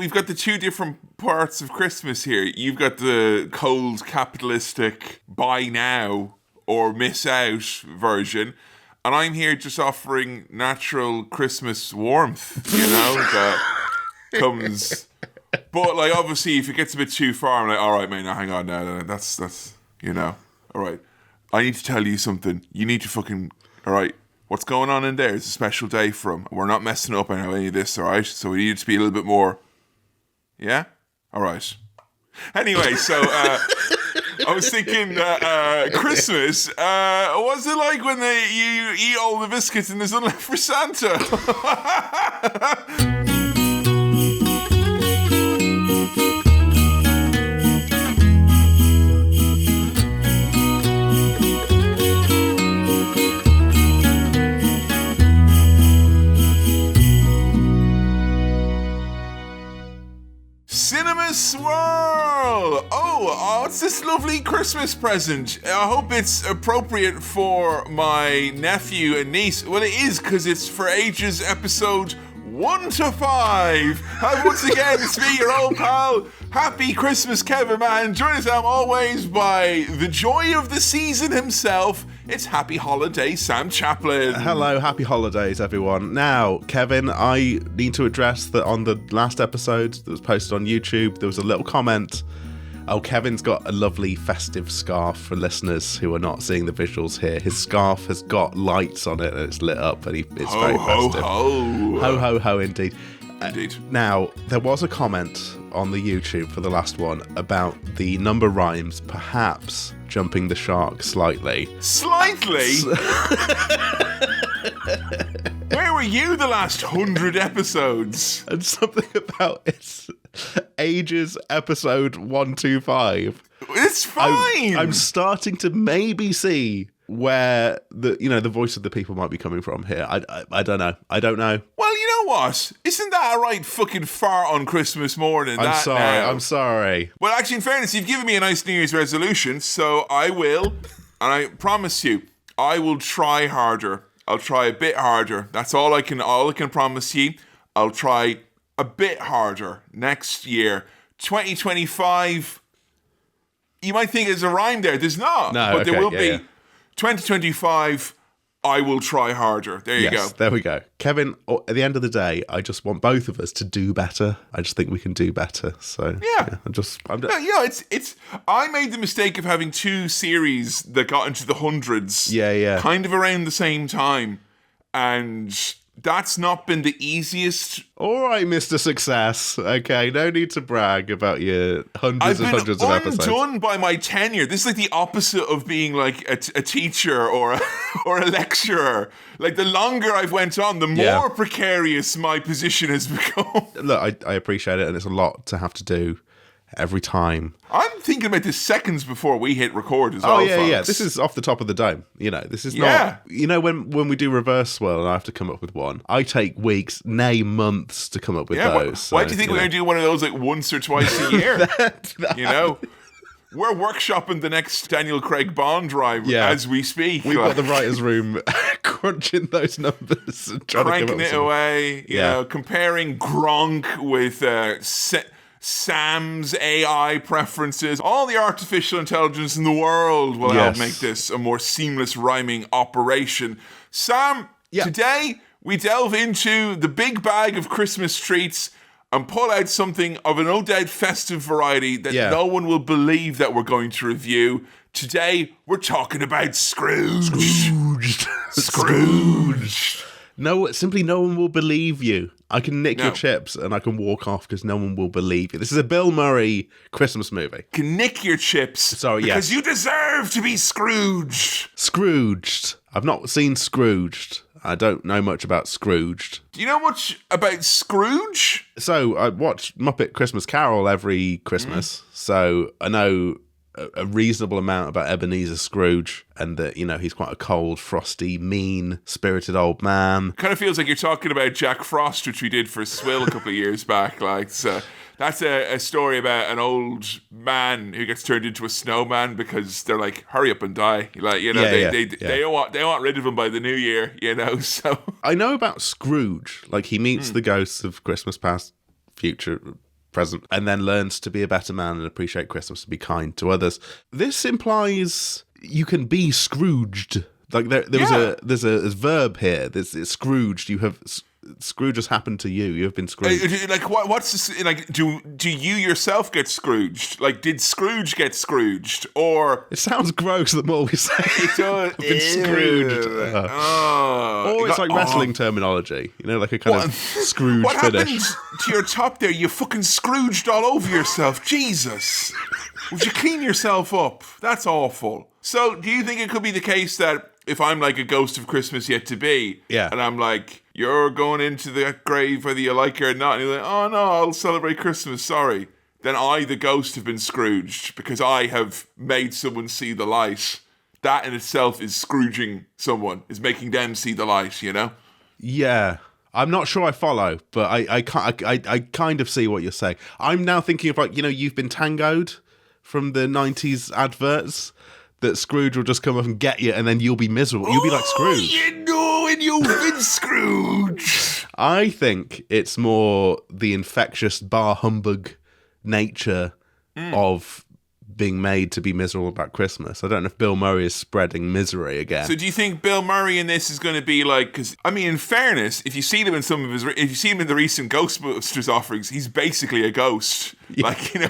we've got the two different parts of Christmas here. You've got the cold, capitalistic, buy now or miss out version. And I'm here just offering natural Christmas warmth, that comes. But, like, obviously, if it gets a bit too far, I'm like, all right, mate, now hang on now. That's all right. I need to tell you something. You need to all right, what's going on in there is a special day for him. We're not messing up any of this, all right? So we need it to be a little bit more, yeah? All right. Anyway, so I was thinking Christmas, what's it like when you eat all the biscuits and there's none left for Santa? Cinema Swirl! Oh, it's this lovely Christmas present. I hope it's appropriate for my nephew and niece. Well, it is, because it's for ages episode 1 to 5. And once again, it's me, your old pal. Happy Christmas, Kevin, man. Joined as I'm always by the joy of the season himself. It's Happy Holidays, Sam Chaplin. Hello, happy holidays, everyone. Now, Kevin, I need to address that on the last episode that was posted on YouTube, there was a little comment. Oh, Kevin's got a lovely festive scarf for listeners who are not seeing the visuals here. His scarf has got lights on it and it's lit up and it's very festive. Ho, ho, ho, ho, indeed. Indeed. Now, there was a comment on the YouTube for the last one about the number rhymes perhaps jumping the shark slightly. Slightly? Where were you the last 100 episodes? And something about its ages episode 125. It's fine. I'm starting to maybe see where the voice of the people might be coming from here. I don't know. Well, you know what? Isn't that a right fucking fart on Christmas morning? I'm sorry. Well, actually, in fairness, you've given me a nice New Year's resolution, so I will, and I promise you, I will try harder. I'll try a bit harder. That's all I can promise you. I'll try a bit harder next year. 2025, you might think there's a rhyme there. There's not. No, but there will be. Yeah. 2025, I will try harder. There you go. There we go. Kevin, at the end of the day, I just want both of us to do better. I just think we can do better. So yeah. It's I made the mistake of having two series that got into the hundreds. Yeah. Kind of around the same time. And that's not been the easiest. All right, Mr. Success. Okay, no need to brag about your hundreds of episodes. I've been undone by my tenure. This is like the opposite of being like a teacher or a lecturer. Like, the longer I've went on, the more precarious my position has become. Look, I appreciate it, and it's a lot to have to do every time. I'm thinking about this seconds before we hit record as well, folks. This is off the top of the dome. This is not... when we do reverse swirl and I have to come up with one, I take weeks, nay months to come up with those. Why do you think we're going to do one of those like once or twice a year? We're workshopping the next Daniel Craig Bond rhyme as we speak. We've got the writer's room crunching those numbers and cranking it away, comparing Gronk with Sam's AI preferences. All the artificial intelligence in the world will help make this a more seamless rhyming operation. Sam, today we delve into the big bag of Christmas treats and pull out something of an no doubt festive variety that no one will believe that we're going to review. Today we're talking about Scrooged. Scrooged. No, simply no one will believe you. I can nick your chips and I can walk off because no one will believe you. This is a Bill Murray Christmas movie. You can nick your chips because you deserve to be Scrooged. Scrooged. I've not seen Scrooged. I don't know much about Scrooged. Do you know much about Scrooge? So I watch Muppet Christmas Carol every Christmas, so I know a reasonable amount about Ebenezer Scrooge and that, he's quite a cold, frosty, mean-spirited old man. Kind of feels like you're talking about Jack Frost, which we did for Swill a couple of years back. So that's a story about an old man who gets turned into a snowman because they're like, hurry up and die. They want rid of him by the new year, So I know about Scrooge. Like, he meets the ghosts of Christmas past, future, present, and then learns to be a better man and appreciate Christmas and be kind to others. This implies you can be Scrooged. Like there's a verb here. It's Scrooged. You have Scrooge has happened to you. You have been Scrooged. Like what's this, like? Do you yourself get Scrooged? Like, did Scrooge get Scrooged? Or it sounds gross the more we say. It does. Been Scrooged. Or it's like wrestling terminology. You know, like a kind of Scrooge what finish. Happened to your top there? You fucking Scrooged all over yourself. Jesus. Would you clean yourself up? That's awful. So, do you think it could be the case that if I'm like a ghost of Christmas yet to be, and I'm like, you're going into the grave whether you like it or not, and you're like, oh no, I'll celebrate Christmas, sorry, then I, the ghost, have been Scrooged because I have made someone see the light. That in itself is Scrooging someone, is making them see the light, you know? Yeah. I'm not sure I follow, but I kind of see what you're saying. I'm now thinking of, like, you know, You've Been Tangoed from the 90s adverts, that Scrooge will just come up and get you and then you'll be miserable. You'll be like Scrooge. You know, and you've been Scrooge. I think it's more the infectious bar humbug nature of being made to be miserable about Christmas. I don't know if Bill Murray is spreading misery again. So do you think Bill Murray in this is going to be like, because I mean, in fairness, if you see him in some of his, if you see him in the recent Ghostbusters offerings, he's basically a ghost. Yeah. Like, you know,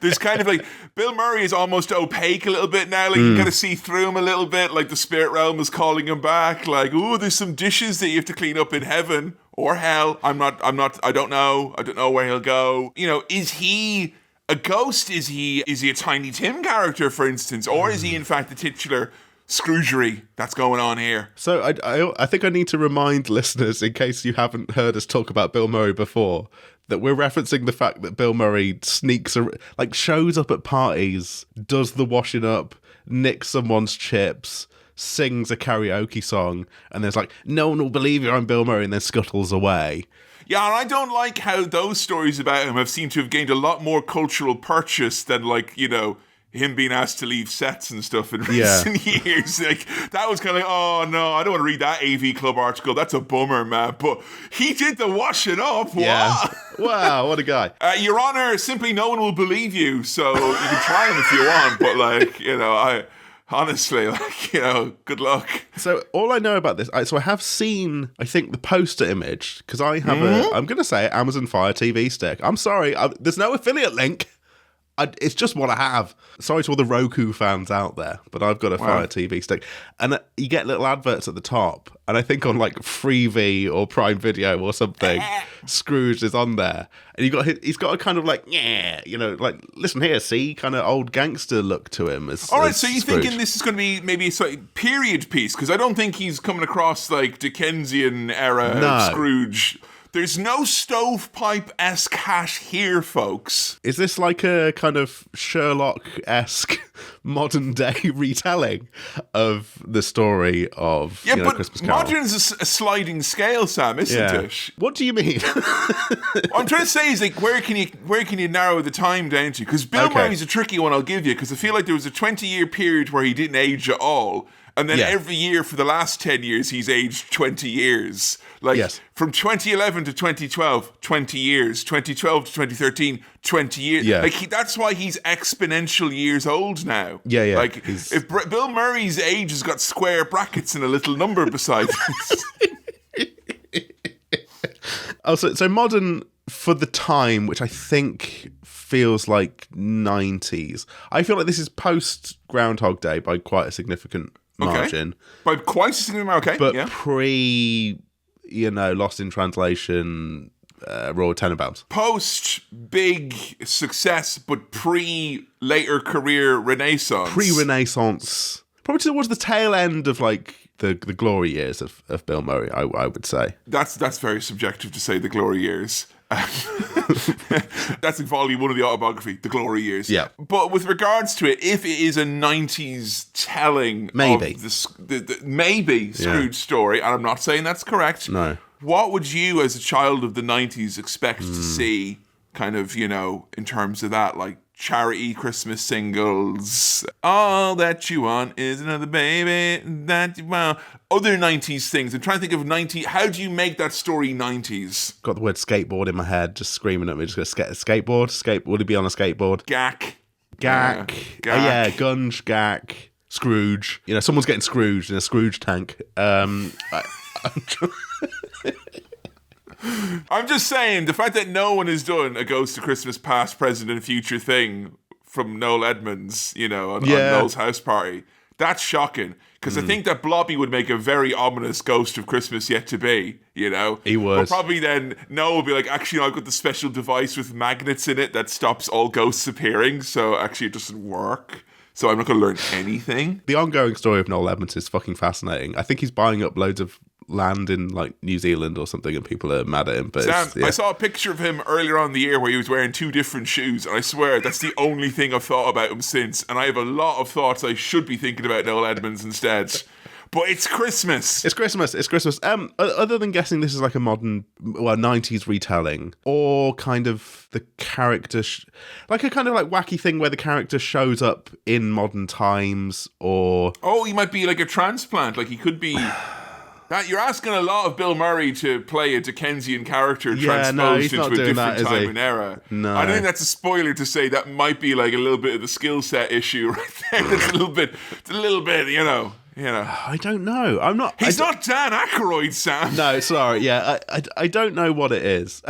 there's kind of like, Bill Murray is almost opaque a little bit now. Like, you kind of see through him a little bit. Like, the spirit realm is calling him back. Like, oh, there's some dishes that you have to clean up in heaven or hell. I don't know. I don't know where he'll go. You know, is he a ghost? Is he a Tiny Tim character, for instance? Or is he, in fact, the titular Scroogery that's going on here? So I think I need to remind listeners, in case you haven't heard us talk about Bill Murray before, that we're referencing the fact that Bill Murray shows up at parties, does the washing up, nicks someone's chips, sings a karaoke song, and there's like, no one will believe you, I'm Bill Murray, and then scuttles away. Yeah, and I don't like how those stories about him have seemed to have gained a lot more cultural purchase than, like, you know, him being asked to leave sets and stuff in recent years. Like, that was kind of like, oh no, I don't want to read that AV Club article. That's a bummer, man. But he did the washing up. Yeah. Wow. Wow, what a guy. Your Honor, simply no one will believe you. So you can try him if you want. But, like, you know, honestly, like, you know, good luck. So all I know about this, I have seen, I think, the poster image, because I have I'm going to say Amazon Fire TV stick. I'm sorry, there's no affiliate link. It's just what I have. Sorry to all the Roku fans out there, but I've got a Fire TV stick. And you get little adverts at the top. And I think on like Freevee or Prime Video or something, Scrooge is on there. And he's got a kind of like, yeah, you know, like, listen here, see, kind of old gangster look to him. All right, so you're thinking this is going to be maybe a sort of period piece? Because I don't think he's coming across like Dickensian era Scrooge. There's no stovepipe-esque hash here, folks. Is this like a kind of Sherlock-esque modern-day retelling of the story of Christmas Carol? Modern's a sliding scale, Sam, isn't it? What do you mean? What I'm trying to say is, like, where can you narrow the time down to? Because Bill Murray's a tricky one, I'll give you, because I feel like there was a 20-year period where he didn't age at all. And then every year for the last 10 years, he's aged 20 years. Like, from 2011 to 2012, 20 years. 2012 to 2013, 20 years. Yeah. Like, that's why he's exponential years old now. Yeah, yeah. Like, if Bill Murray's age has got square brackets and a little number beside it. So modern for the time, which I think feels like 90s. I feel like this is post Groundhog Day by quite a significant margin. By quite a significant margin, okay. But pre, Lost in Translation, Royal Tenenbaums. Post big success, but pre later career renaissance. Pre-renaissance. Probably towards the tail end of like the glory years of Bill Murray, I would say. That's very subjective to say the glory years. That's in volume 1 of the autobiography, The Glory Years. Yeah. But with regards to it, if it is a 90s telling maybe. Of the Scrooge story, and I'm not saying that's correct, no. What would you, as a child of the 90s, expect to see kind of, you know, in terms of that, like charity Christmas singles. All that you want is another baby that you want. Other 90s things. I'm trying to think of how do you make that story 90s? Got the word skateboard in my head, just screaming at me. Just going to skateboard. Would he be on a skateboard? Gack. Gack. Oh yeah, Gunge, Gack, Scrooge. You know, someone's getting Scrooged in a Scrooge tank. I'm just saying, the fact that no one has done a Ghost of Christmas Past, Present and Future thing from Noel Edmonds, you know, on Noel's house party, that's shocking. Because I think that Blobby would make a very ominous Ghost of Christmas Yet to Be, you know? He would. But probably then Noel would be like, actually, I've got the special device with magnets in it that stops all ghosts appearing, so actually it doesn't work. So I'm not going to learn anything. The ongoing story of Noel Edmonds is fucking fascinating. I think he's buying up loads of land in like New Zealand or something, and people are mad at him. But Sam, I saw a picture of him earlier on in the year where he was wearing 2 different shoes, and I swear that's the only thing I've thought about him since. And I have a lot of thoughts I should be thinking about Noel Edmonds instead. But it's Christmas. It's Christmas. Other than guessing this is like a modern, 90s retelling, or kind of the character, like a kind of like wacky thing where the character shows up in modern times, or... Oh, he might be like a transplant. Like he could be... That you're asking a lot of Bill Murray to play a Dickensian character transposed into a different time and era. No. I don't think that's a spoiler to say that might be like a little bit of the skill set issue right there. It's a little bit, you know. I don't know. I'm not. He's not Dan Aykroyd, Sam. No, sorry. Yeah, I don't know what it is.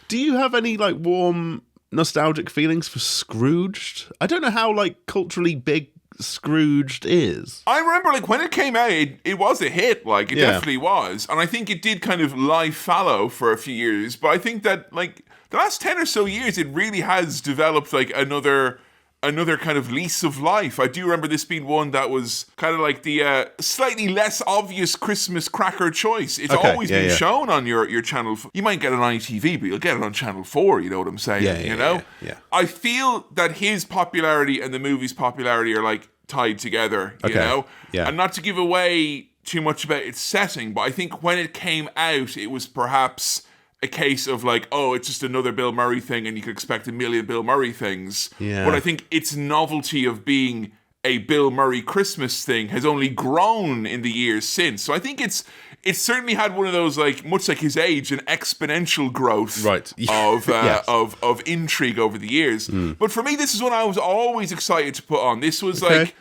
Do you have any like warm nostalgic feelings for Scrooged? I don't know how like culturally big Scrooged is. I remember like when it came out, it was a hit. Like it definitely was, and I think it did kind of lie fallow for a few years. But I think that like the last 10 or so years, it really has developed like another kind of lease of life. I do remember this being one that was kind of like the slightly less obvious Christmas cracker choice. It's always been shown on your channel. You might get it on ITV, but you'll get it on Channel 4, you know what I'm saying? You know? Yeah. I feel that his popularity and the movie's popularity are like tied together, you know? Yeah. And not to give away too much about its setting, but I think when it came out, it was perhaps a case of like, oh, it's just another Bill Murray thing and you could expect a million Bill Murray things. Yeah. But I think its novelty of being a Bill Murray Christmas thing has only grown in the years since. So I think it's certainly had one of those, like, much like his age, an exponential growth of intrigue over the years. But for me, this is one I was always excited to put on. This was like,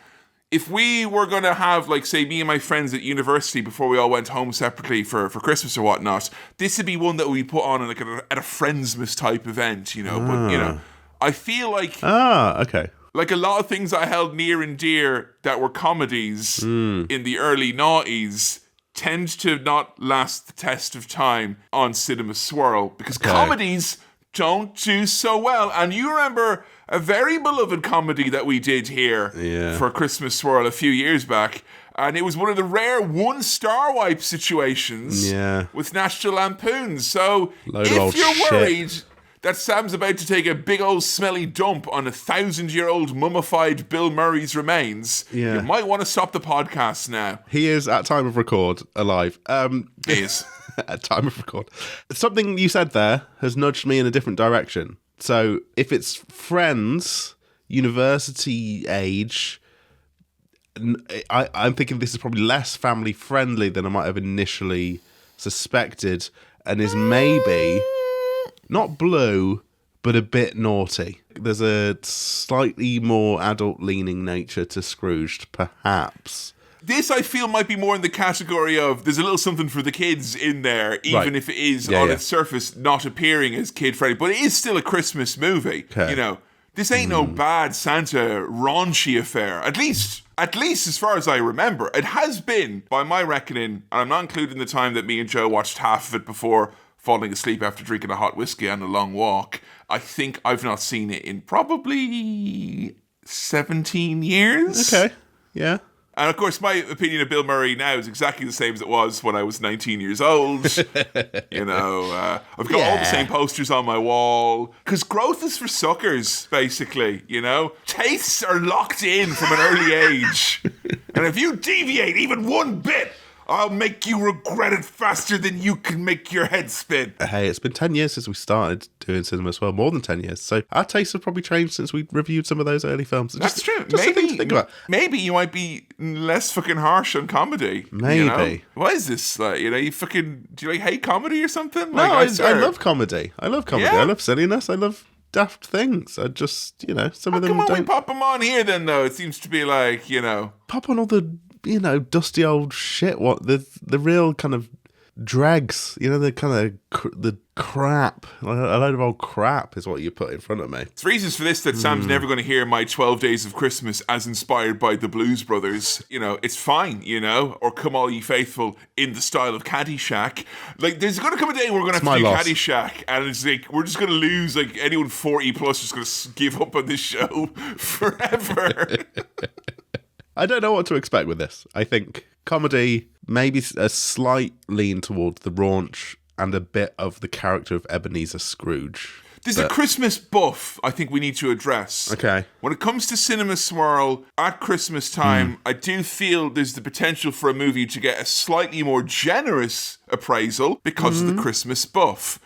if we were going to have, like, say, me and my friends at university before we all went home separately for Christmas or whatnot, this would be one that we put on at a Friendsmas type event, you know. But, you know, I feel like... Like a lot of things I held near and dear that were comedies in the early noughties tend to not last the test of time on Cinema Swirl because comedies don't do so well. And you remember a very beloved comedy that we did here for Christmas Swirl a few years back. And it was one of the rare 1-star wipe situations with National Lampoons. So if you're worried that Sam's about to take a big old smelly dump on 1,000-year-old mummified Bill Murray's remains, you might want to stop the podcast now. He is, at time of record, alive. He is. At time of record. Something you said there has nudged me in a different direction. So if it's Friends, university age, I'm thinking this is probably less family friendly than I might have initially suspected, and is maybe not blue, but a bit naughty. There's a slightly more adult-leaning nature to Scrooged, perhaps. This, I feel, might be more in the category of there's a little something for the kids in there, even if it is on its surface not appearing as kid-friendly. But it is still a Christmas movie. You know, this ain't no bad Santa raunchy affair. At least as far as I remember. It has been, by my reckoning, and I'm not including the time that me and Joe watched half of it before falling asleep after drinking a hot whiskey and a long walk. I think I've not seen it in probably 17 years. Okay, yeah. And of course, my opinion of Bill Murray now is exactly the same as it was when I was 19 years old. You know, I've got all the same posters on my wall. Because growth is for suckers, basically, you know? Tastes are locked in from an early age. And if you deviate even one bit I'll make you regret it faster than you can make your head spin. Hey, it's been 10 years since we started doing Cinema Swirl, more than 10 years. So our tastes have probably changed since we reviewed some of those early films. That's true. Just something to think about. Maybe you might be less fucking harsh on comedy. Maybe. You know? What is this? Like, you know, do you like hate comedy or something? No, Like, I love comedy. I love comedy. Yeah? I love silliness. I love daft things. I just, you know, some of them Come on, we don't pop them on here then, though. It seems to be like, you know. pop on all the, you know, dusty old shit. What the real kind of dregs, you know, the kind of the crap, a load of old crap is what you put in front of me. It's reasons for this that Sam's never going to hear my 12 Days of Christmas as inspired by the Blues Brothers. You know, it's fine, you know, or Come All Ye Faithful in the style of Caddyshack. Like, there's going to come a day where we're going to have to do Caddyshack, and it's like, we're just going to lose, like, anyone 40 plus is going to give up on this show forever. I don't know what to expect with this. I think comedy, maybe a slight lean towards the raunch and a bit of the character of Ebenezer Scrooge. There's a Christmas buff I think we need to address. Okay. When it comes to Cinema Swirl, at Christmas time, I do feel there's the potential for a movie to get a slightly more generous appraisal because of the Christmas buff.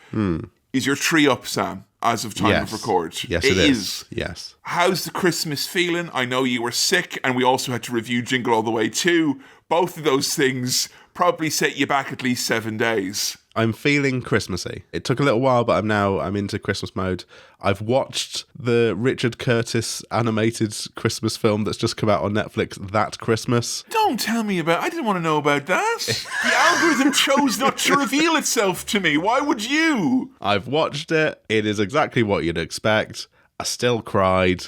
Is your tree up, Sam, as of time of record? Yes, it is. Yes. How's the Christmas feeling? I know you were sick, and we also had to review Jingle All the Way too. Both of those things probably set you back at least 7 days. I'm feeling Christmassy. It took a little while, but I'm into Christmas mode. I've watched the Richard Curtis animated Christmas film that's just come out on Netflix, That Christmas. Don't tell me about... I didn't want to know about that. The algorithm chose not to reveal itself to me. Why would you? I've watched it. It is exactly what you'd expect. I still cried.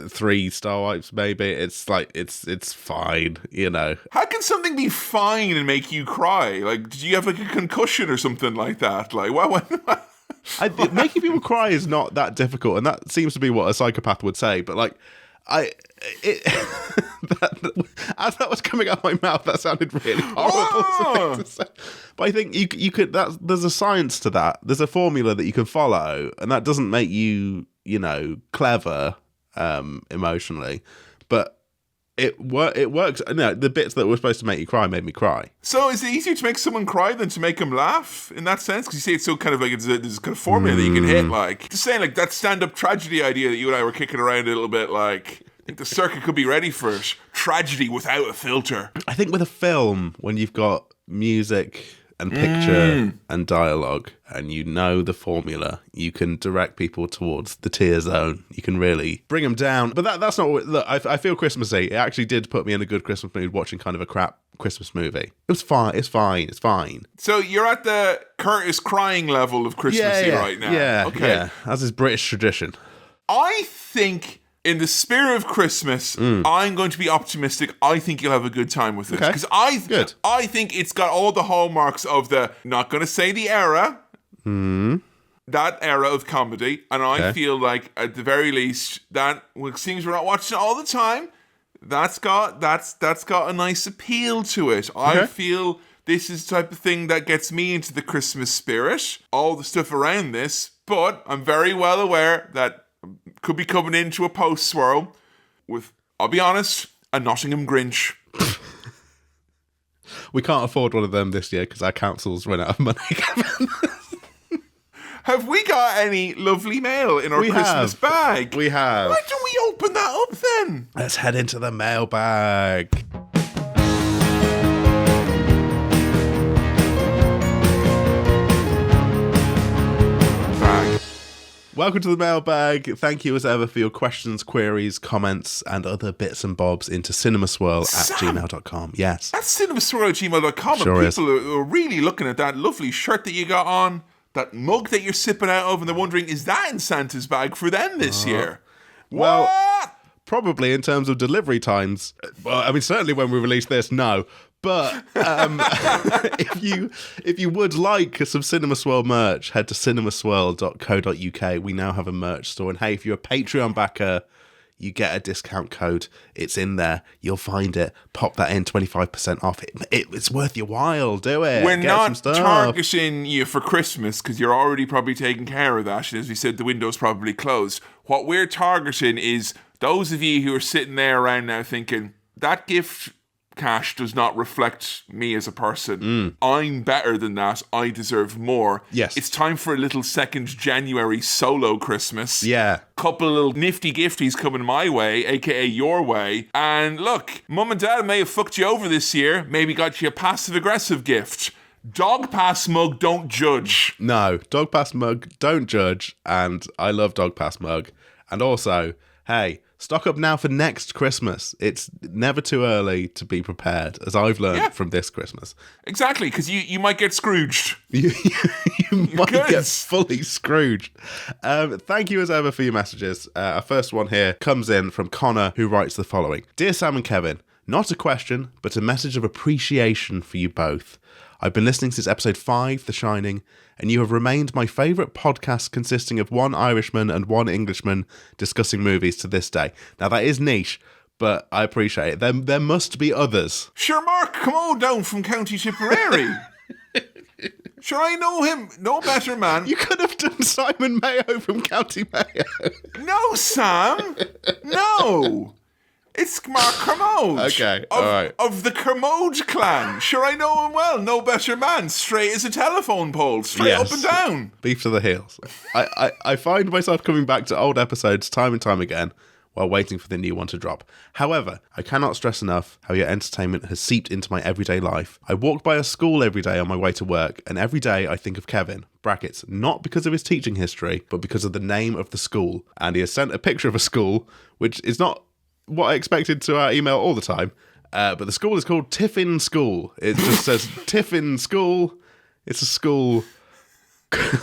3 star wipes, maybe. It's like, it's fine, you know. How can something be fine and make you cry? Like, did you have like a concussion or something like that? Like, what? Making people cry is not that difficult, and that seems to be what a psychopath would say. But like, as that was coming out of my mouth, that sounded really horrible to say. But I think you could. There's a science to that. There's a formula that you can follow, and that doesn't make you, you know, clever emotionally, but it works. No, the bits that were supposed to make you cry made me cry. So is it easier to make someone cry than to make them laugh in that sense? Because you say it's so kind of like there's kind of formula that you can hit. Like, just saying, like that stand-up tragedy idea that you and I were kicking around a little bit. Like, I think the circuit could be ready for it. Tragedy without a filter. I think with a film, when you've got music and picture and dialogue, and you know the formula, you can direct people towards the tear zone. You can really bring them down. But that's not what... Look, I feel Christmassy. It actually did put me in a good Christmas mood watching kind of a crap Christmas movie. It was fine. It's fine. So you're at the Curtis crying level of Christmassy right now. Yeah, okay. Yeah. As is British tradition. I think... in the spirit of Christmas, I'm going to be optimistic. I think you'll have a good time with this. Because I think it's got all the hallmarks of the, not going to say the era, that era of comedy. And I feel like, at the very least, that, seems we're not watching it all the time, that's got a nice appeal to it. I feel this is the type of thing that gets me into the Christmas spirit. All the stuff around this. But I'm very well aware that could be coming into a post-swirl with, I'll be honest, a Nottingham Grinch. We can't afford one of them this year because our council's run out of money. Have we got any lovely mail in our Christmas bag? We have. Why don't we open that up then? Let's head into the mailbag. Welcome to the mailbag. Thank you as ever for your questions, queries, comments, and other bits and bobs into cinemaswirl@gmail.com. Yes. That's cinemaswirl@gmail.com. Sure and people are really looking at that lovely shirt that you got on, that mug that you're sipping out of, and they're wondering, is that in Santa's bag for them this year? Well, What? probably in terms of delivery times. Well, I mean, certainly when we release this, no. But if you would like some Cinema Swirl merch, head to cinemaswirl.co.uk. We now have a merch store. And hey, if you're a Patreon backer, you get a discount code. It's in there. You'll find it. Pop that in, 25% off. It's worth your while. Do it. We're Get not some stuff. targeting you for Christmas because you're already probably taking care of that. And as we said, the window's probably closed. What we're targeting is those of you who are sitting there around now thinking, that gift cash does not reflect me as a person. I'm better than that. I deserve more. Yes. It's time for a little 2nd January solo Christmas. Yeah. Couple of little nifty gifties coming my way, aka your way. And look, mum and dad may have fucked you over this year, maybe got you a passive-aggressive gift. Dog Pass mug, don't judge. No, Dog Pass mug, don't judge. And I love Dog Pass mug. And also, hey, stock up now for next Christmas. It's never too early to be prepared, as I've learned from this Christmas. Exactly, because you might get Scrooged. You might Good. get fully Scrooged. Thank you as ever for your messages. Our first one here comes in from Connor, who writes the following. Dear Sam and Kevin, not a question, but a message of appreciation for you both. I've been listening since episode 5, The Shining, and you have remained my favourite podcast consisting of one Irishman and one Englishman discussing movies to this day. Now, that is niche, but I appreciate it. There must be others. Sure, Mark, come on down from County Tipperary. Sure, I know him. No better man. You could have done Simon Mayo from County Mayo. No, Sam. No. It's Mark Kermode. Okay, all right. Of the Kermode clan. Sure, I know him well. No better man. Straight as a telephone pole. Straight up and down. Beef to the heels. I find myself coming back to old episodes time and time again while waiting for the new one to drop. However, I cannot stress enough how your entertainment has seeped into my everyday life. I walk by a school every day on my way to work, and every day I think of Kevin, brackets, not because of his teaching history, but because of the name of the school. And he has sent a picture of a school, which is not what I expected to our email all the time. But the school is called Tiffin School. It just says Tiffin School. It's a school for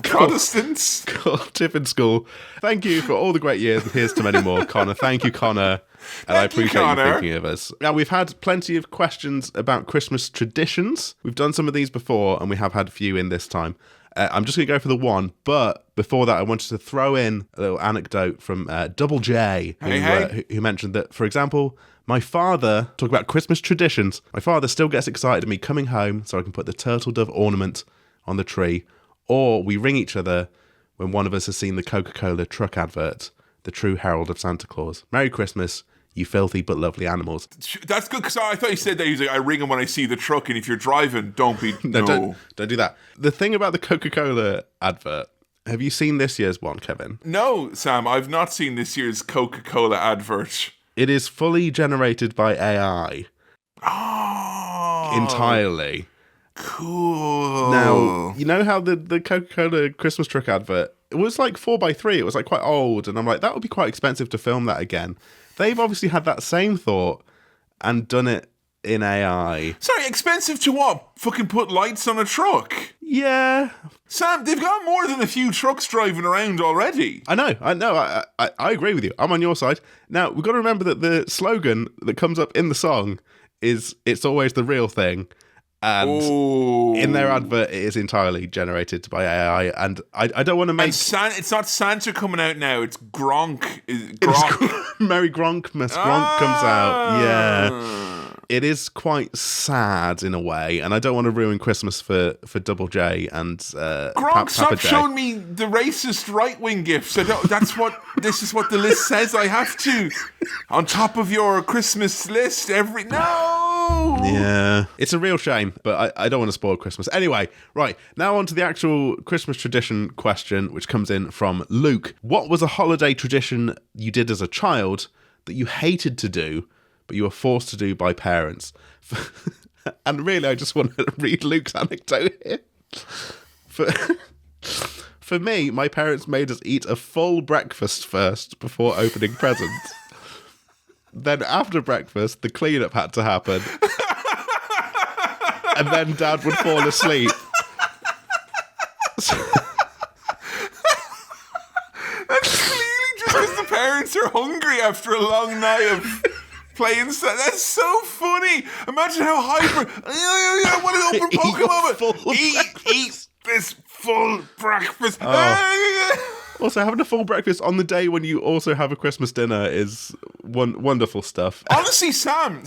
Protestants. Called Tiffin School. Thank you for all the great years, and here's to many more, Connor. Thank you, Connor. And I appreciate you thinking of us. Now, we've had plenty of questions about Christmas traditions. We've done some of these before, and we have had a few in this time. I'm just going to go for the one, but before that, I wanted to throw in a little anecdote from Double J, who mentioned that, for example, my father, talk about Christmas traditions, my father still gets excited at me coming home so I can put the turtle dove ornament on the tree, or we ring each other when one of us has seen the Coca-Cola truck advert, the true herald of Santa Claus. Merry Christmas, you filthy but lovely animals. That's good, because I thought you said that. He was like, I ring him when I see the truck, and if you're driving, don't be... No. Don't do that. The thing about the Coca-Cola advert, have you seen this year's one, Kevin? No, Sam, I've not seen this year's Coca-Cola advert. It is fully generated by AI. Oh. Entirely. Cool. Now, you know how the Coca-Cola Christmas truck advert, it was like 4x3, it was like quite old, and I'm like, that would be quite expensive to film that again. They've obviously had that same thought and done it in AI. Sorry, expensive to what? Fucking put lights on a truck? Yeah. Sam, they've got more than a few trucks driving around already. I know. I agree with you. I'm on your side. Now, we've got to remember that the slogan that comes up in the song is, it's always the real thing. And in their advert, it is entirely generated by AI. And I don't want to make... it's not Santa coming out now, it's Gronk. Merry Gronkmas. Gronk comes out. Yeah. It is quite sad in a way. And I don't want to ruin Christmas for Double J and Gronk, stop showing me the racist right-wing gifts. This is what the list says I have to. On top of your Christmas list, No! Yeah. It's a real shame, but I don't want to spoil Christmas. Anyway, right, now on to the actual Christmas tradition question, which comes in from Luke. What was a holiday tradition you did as a child that you hated to do, but you were forced to do by parents? And really, I just want to read Luke's anecdote here. For me, my parents made us eat a full breakfast first before opening presents. Then after breakfast, the cleanup had to happen. And then Dad would fall asleep. That's clearly just because the parents are hungry after a long night of playing. That's so funny. Imagine how hyper... I want to open Pokemon. Eat this full breakfast. Also, having a full breakfast on the day when you also have a Christmas dinner is wonderful stuff. Honestly, Sam,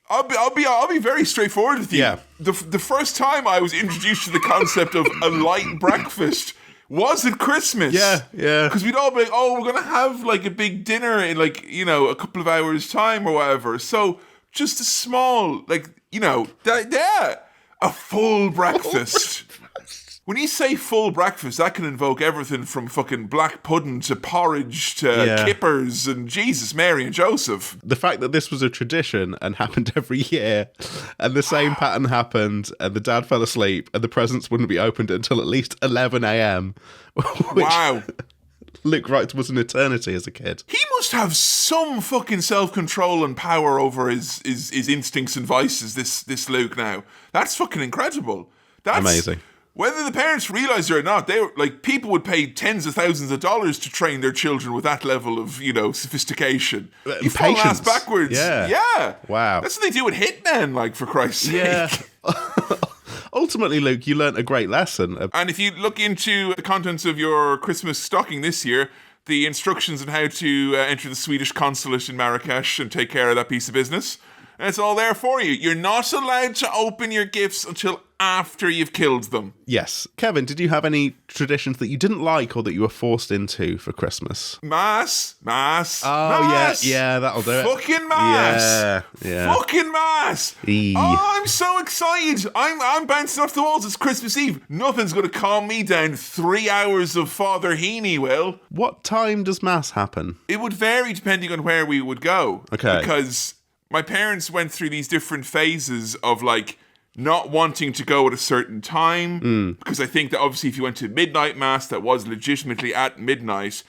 I'll be very straightforward with you. Yeah. The first time I was introduced to the concept of a light breakfast was it Christmas? Yeah. Because we'd all be like, oh, we're going to have like a big dinner in like, a couple of hours time or whatever. So just a small, like, a full breakfast. When you say full breakfast, that can invoke everything from fucking black pudding to porridge to kippers and Jesus, Mary and Joseph. The fact that this was a tradition and happened every year, and the same pattern happened, and the dad fell asleep, and the presents wouldn't be opened until at least 11 a.m. Wow. Looked right to us an eternity as a kid. He must have some fucking self-control and power over his instincts and vices, this Luke now. That's fucking incredible. That's amazing. Whether the parents realised it or not, they were like, people would pay tens of thousands of dollars to train their children with that level of, sophistication. You fall ass backwards. Yeah. Wow. That's what they do with hitmen, like, for Christ's sake. Yeah. Ultimately, Luke, you learnt a great lesson. And if you look into the contents of your Christmas stocking this year, the instructions on how to enter the Swedish consulate in Marrakesh and take care of that piece of business, and it's all there for you. You're not allowed to open your gifts until after you've killed them. Yes. Kevin, did you have any traditions that you didn't like or that you were forced into for Christmas? Mass. Oh, Mass. yeah, that'll do it. Fucking mass. Yeah. Fucking mass. Oh, I'm so excited. I'm bouncing off the walls. It's Christmas Eve. Nothing's going to calm me down. 3 hours of Father Heaney will. What time does mass happen? It would vary depending on where we would go. Okay. Because my parents went through these different phases of like not wanting to go at a certain time, because I think that obviously if you went to midnight mass that was legitimately at midnight,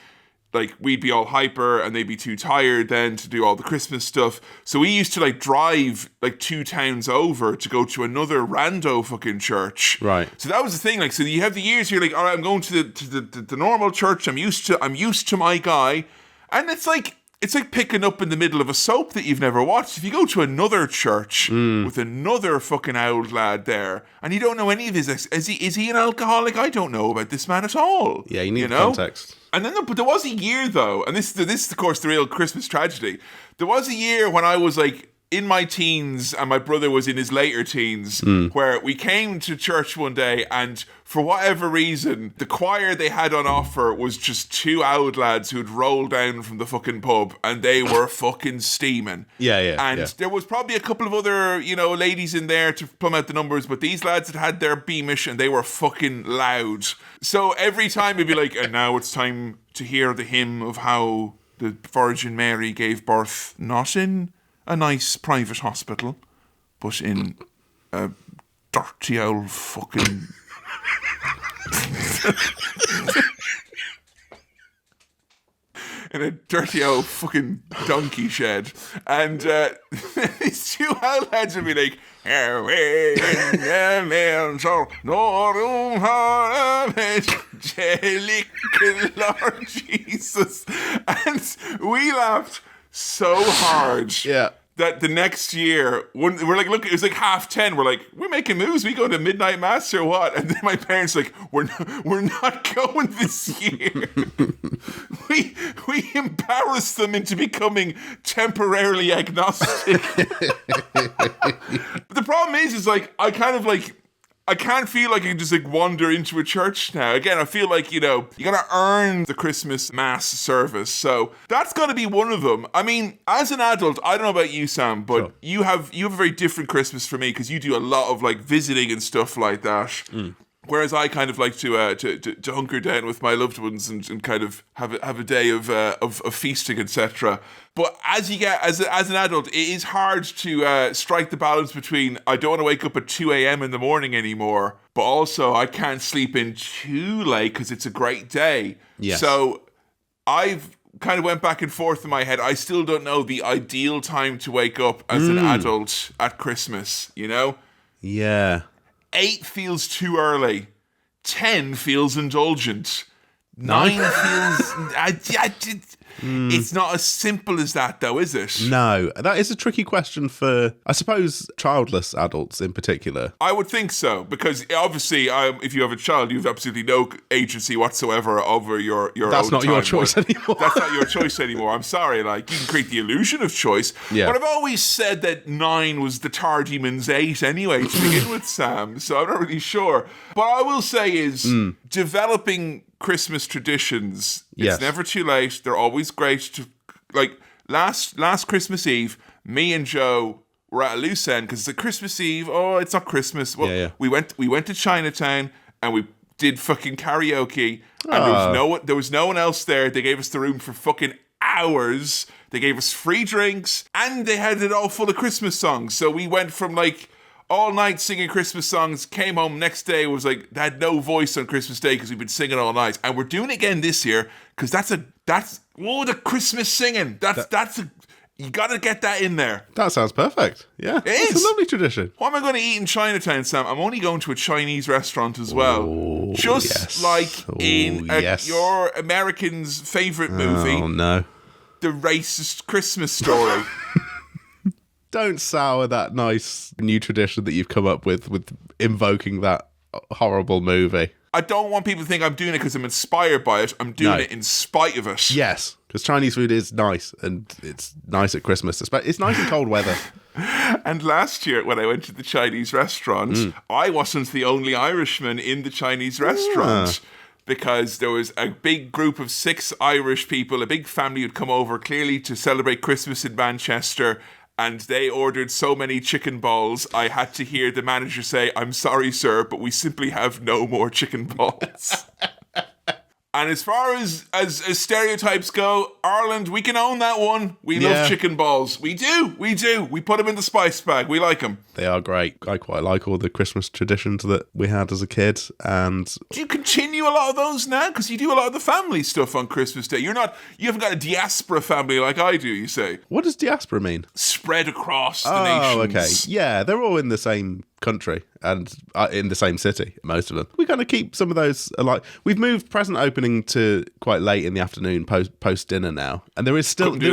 like we'd be all hyper and they'd be too tired then to do all the Christmas stuff. So we used to like drive like 2 towns over to go to another rando fucking church. Right. So that was the thing. Like, so you have the years you're like, all right, I'm going to the normal church. I'm used to my guy, and it's like picking up in the middle of a soap that you've never watched. If you go to another church with another fucking old lad there, and you don't know any of his is he an alcoholic? I don't know about this man at all. Yeah, you need context. And then, but there was a year though, and this is of course the real Christmas tragedy. There was a year when I was like in my teens and my brother was in his later teens, where we came to church one day, and for whatever reason, the choir they had on offer was just 2 old lads who'd rolled down from the fucking pub, and they were fucking steaming. And there was probably a couple of other, ladies in there to plumb out the numbers, but these lads had their Beamish and they were fucking loud. So every time it'd be like, and now it's time to hear the hymn of how the Virgin Mary gave birth, not in a nice private hospital, but in a dirty old fucking... in a dirty old fucking donkey shed. And these 2 old lads would be like, Lord Jesus. And we laughed so hard that the next year, when we're like, look, it was like 10:30. We're like, we're making moves. We go to midnight mass or what? And then my parents like, we're not going this year. we embarrassed them into becoming temporarily agnostic. But the problem is like I can't feel like I can just like wander into a church now. Again, I feel like, you gotta earn the Christmas mass service. So that's gotta be one of them. I mean, as an adult, I don't know about you, Sam, but you have a very different Christmas for me because you do a lot of like visiting and stuff like that. Whereas I kind of like to hunker down with my loved ones and kind of have a day of feasting, etc. But as you get as an adult, it is hard to strike the balance between I don't want to wake up at 2 a.m. in the morning anymore, but also I can't sleep in too late because it's a great day. Yes. So I've kind of went back and forth in my head. I still don't know the ideal time to wake up as an adult at Christmas. Yeah. 8 feels too early. 10 feels indulgent. 9 feels... It's not as simple as that, though, is it? No, that is a tricky question for, I suppose, childless adults in particular. I would think so, because obviously, if you have a child, you have absolutely no agency whatsoever over your That's own not your time. choice anymore. That's not your choice anymore. I'm sorry. Like, you can create the illusion of choice. Yeah. But I've always said that 9 was the tardy man's 8 anyway, to begin with, Sam. So I'm not really sure. What I will say is developing Christmas traditions. Yes. It's never too late. They're always great. Like, last Christmas Eve, me and Joe were at a loose end because it's a Christmas Eve. Oh, it's not Christmas. Well, Yeah. we went to Chinatown and we did fucking karaoke. And there was no one else there. They gave us the room for fucking hours. They gave us free drinks and they had it all full of Christmas songs. So we went from like all night singing Christmas songs, came home next day, was like, they had no voice on Christmas Day because we've been singing all night. And we're doing it again this year because that's the Christmas singing. You got to get that in there. That sounds perfect. Yeah. It's a lovely tradition. What am I going to eat in Chinatown, Sam? I'm only going to a Chinese restaurant as well. Oh, Just yes. like in yes. your American's favourite movie, Oh, no. The Racist Christmas Story. Don't sour that nice new tradition that you've come up with invoking that horrible movie. I don't want people to think I'm doing it because I'm inspired by it. I'm doing it in spite of it. Yes, because Chinese food is nice, and it's nice at Christmas. It's nice in cold weather. And last year, when I went to the Chinese restaurant, I wasn't the only Irishman in the Chinese restaurant. Because there was a big group of 6 Irish people, a big family who'd come over clearly to celebrate Christmas in Manchester, and they ordered so many chicken balls, I had to hear the manager say, "I'm sorry, sir, but we simply have no more chicken balls." And as far as stereotypes go, Ireland, we can own that one. We love chicken balls. We do. We put them in the spice bag. We like them. They are great. I quite like all the Christmas traditions that we had as a kid. And do you continue a lot of those now? Because you do a lot of the family stuff on Christmas Day. You haven't got a diaspora family like I do, you say. What does diaspora mean? Spread across the nations. Oh, okay. Yeah, they're all in the same country and in the same city, most of them. We kind of keep some of those alive. We've moved present opening to quite late in the afternoon, post dinner now, and there is still there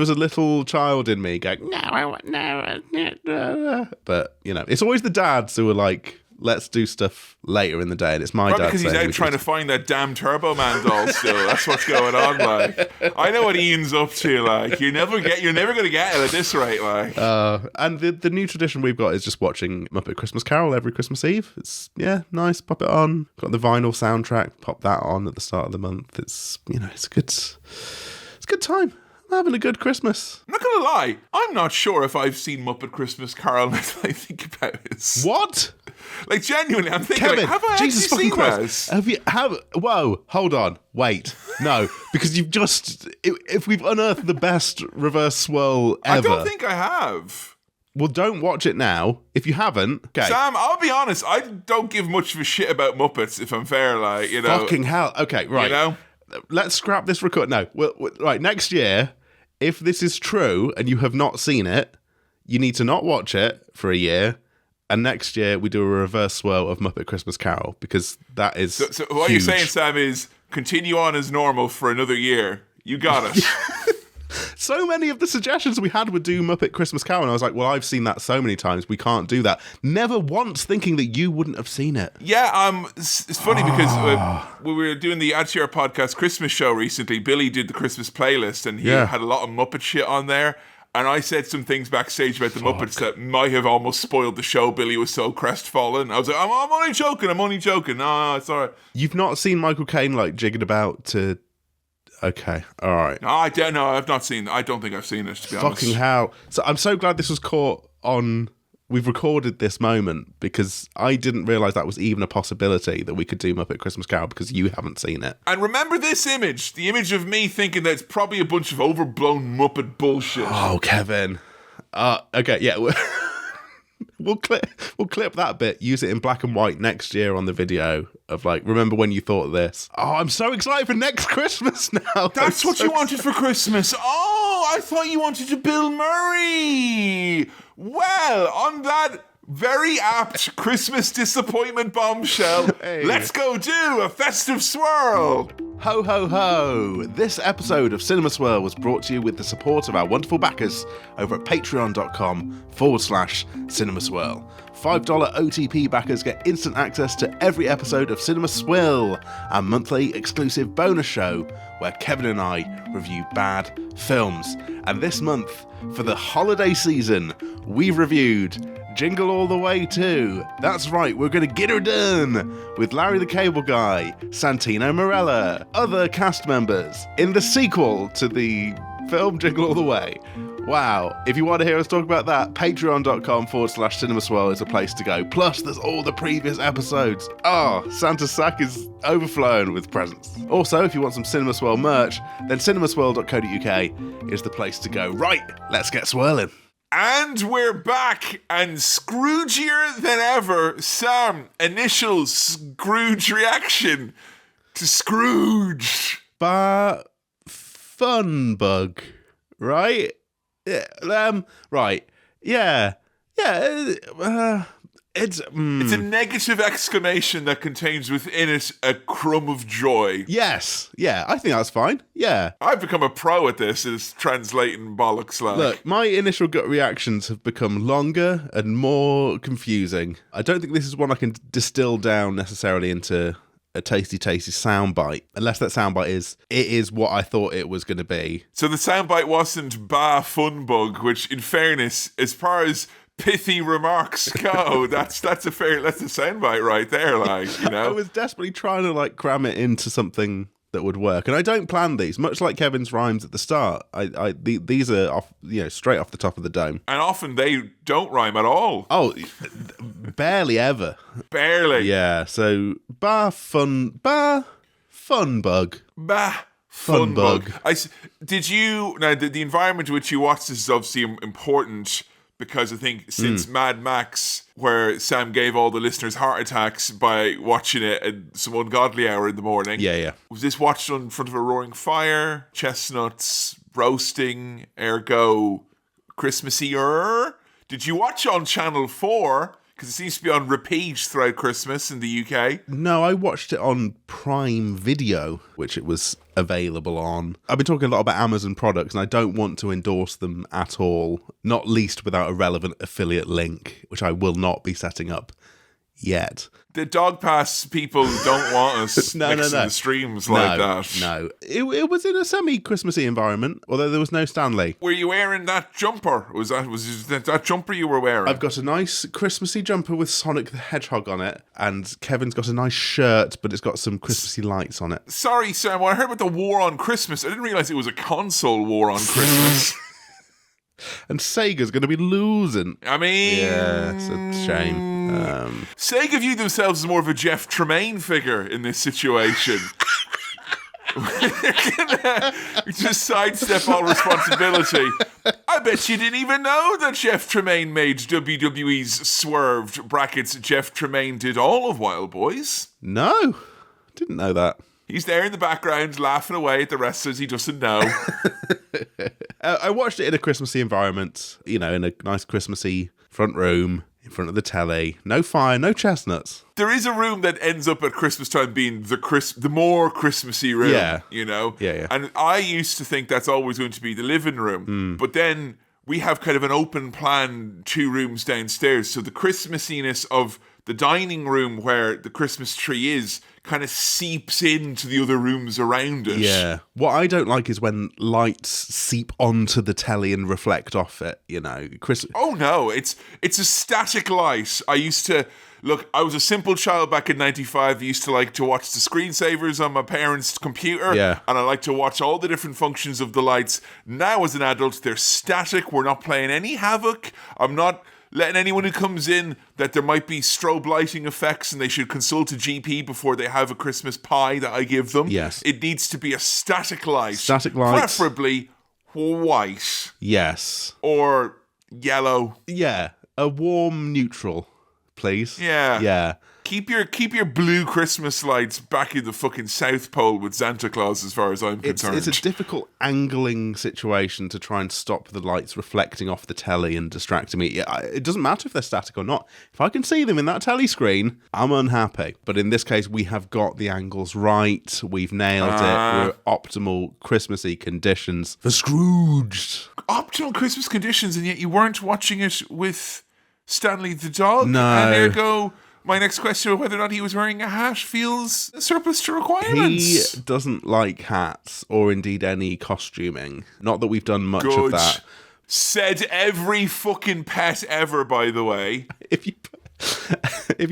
was a little child in me going, no, I want no. But it's always the dads who are like, let's do stuff later in the day, and it's my dad. Probably because he's out trying to find that damn Turbo Man doll still. That's what's going on, like. I know what Ian's up to, like. You're never going to get it at this rate, like. And the new tradition we've got is just watching Muppet Christmas Carol every Christmas Eve. It's nice. Pop it on. Got the vinyl soundtrack. Pop that on at the start of the month. It's it's a good time. I'm having a good Christmas. I'm not going to lie. I'm not sure if I've seen Muppet Christmas Carol now that I think about it. What? Like, genuinely, I'm thinking, Kevin, have I Jesus actually fucking seen Christ. this? Whoa, hold on. Wait. No, because you've just... If we've unearthed the best reverse swirl ever... I don't think I have. Well, don't watch it now. If you haven't... Okay. Sam, I'll be honest. I don't give much of a shit about Muppets, if I'm fair, like, Fucking hell. Okay, right. Let's scrap this record. No, right, next year, if this is true and you have not seen it, you need to not watch it for a year, and next year we do a reverse swirl of Muppet Christmas Carol, because that is So what huge. you're saying, Sam, is continue on as normal for another year. You got it. So many of the suggestions we had would do Muppet Christmas Carol, and I was like, well, I've seen that so many times, we can't do that. Never once thinking that you wouldn't have seen it. Yeah, it's funny because when we were doing the Add to Your Podcast Christmas show recently, Billy did the Christmas playlist, and he had a lot of Muppet shit on there. And I said some things backstage about the Muppets that might have almost spoiled the show. Billy was so crestfallen. I was like, I'm only joking. No, it's all right. You've not seen Michael Caine, like, jigging about to... Okay, all right. No, I don't know. I've not seen. I don't think I've seen it, to be honest. Fucking hell. So I'm so glad this was caught on... We've recorded this moment, because I didn't realise that was even a possibility that we could do Muppet Christmas Carol, because you haven't seen it. And remember this image, the image of me thinking that it's probably a bunch of overblown Muppet bullshit. Oh, Kevin. Okay, yeah. We'll clip that bit, use it in black and white next year on the video of, like, remember when you thought this. Oh, I'm so excited for next Christmas now. That's what you wanted for Christmas. Oh, I thought you wanted to Bill Murray. Well, on that very apt Christmas disappointment bombshell, let's go do a festive swirl. Ho, ho, ho! This episode of Cinema Swirl was brought to you with the support of our wonderful backers over at patreon.com/Cinema Swirl. $5 OTP backers get instant access to every episode of Cinema Swirl, our monthly exclusive bonus show where Kevin and I review bad films. And this month, for the holiday season, we've reviewed Jingle All the Way 2. That's right, we're going to get her done with Larry the Cable Guy, Santino Marella, other cast members in the sequel to the film Jingle All the Way. Wow, if you want to hear us talk about that, patreon.com/Cinema Swirl is a place to go. Plus, there's all the previous episodes. Oh, Santa's sack is overflowing with presents. Also, if you want some Cinema Swirl merch, then cinemaswirl.co.uk is the place to go. Right, let's get swirling. And we're back, and Scroogier than ever. Sam, initial Scrooge reaction to Scrooge. Fun bug, right? Yeah, right. Yeah. It's a negative exclamation that contains within it a crumb of joy. Yes. Yeah, I think that's fine. Yeah. I've become a pro at this. It's translating bollocks like. Look, my initial gut reactions have become longer and more confusing. I don't think this is one I can distill down necessarily into a tasty soundbite, unless that soundbite is what I thought it was going to be. So the soundbite wasn't Bah Fun Bug, which, in fairness, as far as pithy remarks go, that's a soundbite right there, like, you know. I was desperately trying to like cram it into something that would work, and I don't plan these. Much like Kevin's rhymes at the start, these are off, straight off the top of the dome, and often they don't rhyme at all. Oh, barely ever. Barely. Yeah. So fun bug. Bah fun bug. Did you now the environment in which you watched this is obviously important. Because I think since Mad Max, where Sam gave all the listeners heart attacks by watching it at some ungodly hour in the morning. Yeah. Was this watched in front of a roaring fire, chestnuts, roasting, ergo Christmassy-er? Did you watch on Channel 4? Because it seems to be on repeat throughout Christmas in the UK. No, I watched it on Prime Video, which it was available on. I've been talking a lot about Amazon products, and I don't want to endorse them at all, not least without a relevant affiliate link, which I will not be setting up yet. The Dog Pass people don't want us mixing the streams like that. No, it was in a semi-Christmassy environment, although there was no Stanley. Were you wearing that jumper? Was that jumper you were wearing? I've got a nice Christmassy jumper with Sonic the Hedgehog on it, and Kevin's got a nice shirt, but it's got some Christmassy lights on it. Sorry, Sam, when I heard about the war on Christmas, I didn't realise it was a console war on Christmas. And Sega's going to be losing. I mean... Yeah, it's a shame. Sega view themselves as more of a Jeff Tremaine figure in this situation. Just sidestep all responsibility. I bet you didn't even know that Jeff Tremaine made WWE's Swerved, brackets Jeff Tremaine did all of Wild Boys. No, didn't know that. He's there in the background laughing away at the wrestlers he doesn't know. I watched it in a Christmassy environment, in a nice Christmassy front room, in front of the telly. No fire, no chestnuts. There is a room that ends up at Christmas time being the more Christmassy room, Yeah. Yeah. And I used to think that's always going to be the living room. But then we have kind of an open plan 2 rooms downstairs. So the Christmassiness of the dining room where the Christmas tree is kind of seeps into the other rooms around it. Yeah. What I don't like is when lights seep onto the telly and reflect off it, Oh no, it's a static light. I was a simple child back in 95. I used to like to watch the screensavers on my parents' computer. Yeah. And I like to watch all the different functions of the lights. Now as an adult, they're static. We're not playing any havoc. I'm not letting anyone who comes in that there might be strobe lighting effects and they should consult a GP before they have a Christmas pie that I give them. Yes. It needs to be a static light. Static light. Preferably white. Yes. Or yellow. Yeah. A warm neutral, please. Yeah. Yeah. Keep your blue Christmas lights back in the fucking South Pole with Santa Claus, as far as I'm concerned. It's a difficult angling situation to try and stop the lights reflecting off the telly and distracting me. It doesn't matter if they're static or not. If I can see them in that telly screen, I'm unhappy. But in this case, we have got the angles right. We've nailed it. We're optimal Christmassy conditions for Scrooged. Optimal Christmas conditions, and yet you weren't watching it with Stanley the dog. No. And ergo, my next question of whether or not he was wearing a hat feels surplus to requirements. He doesn't like hats or indeed any costuming. Not that we've done much Good. of that. Said every fucking pet ever, by the way. If you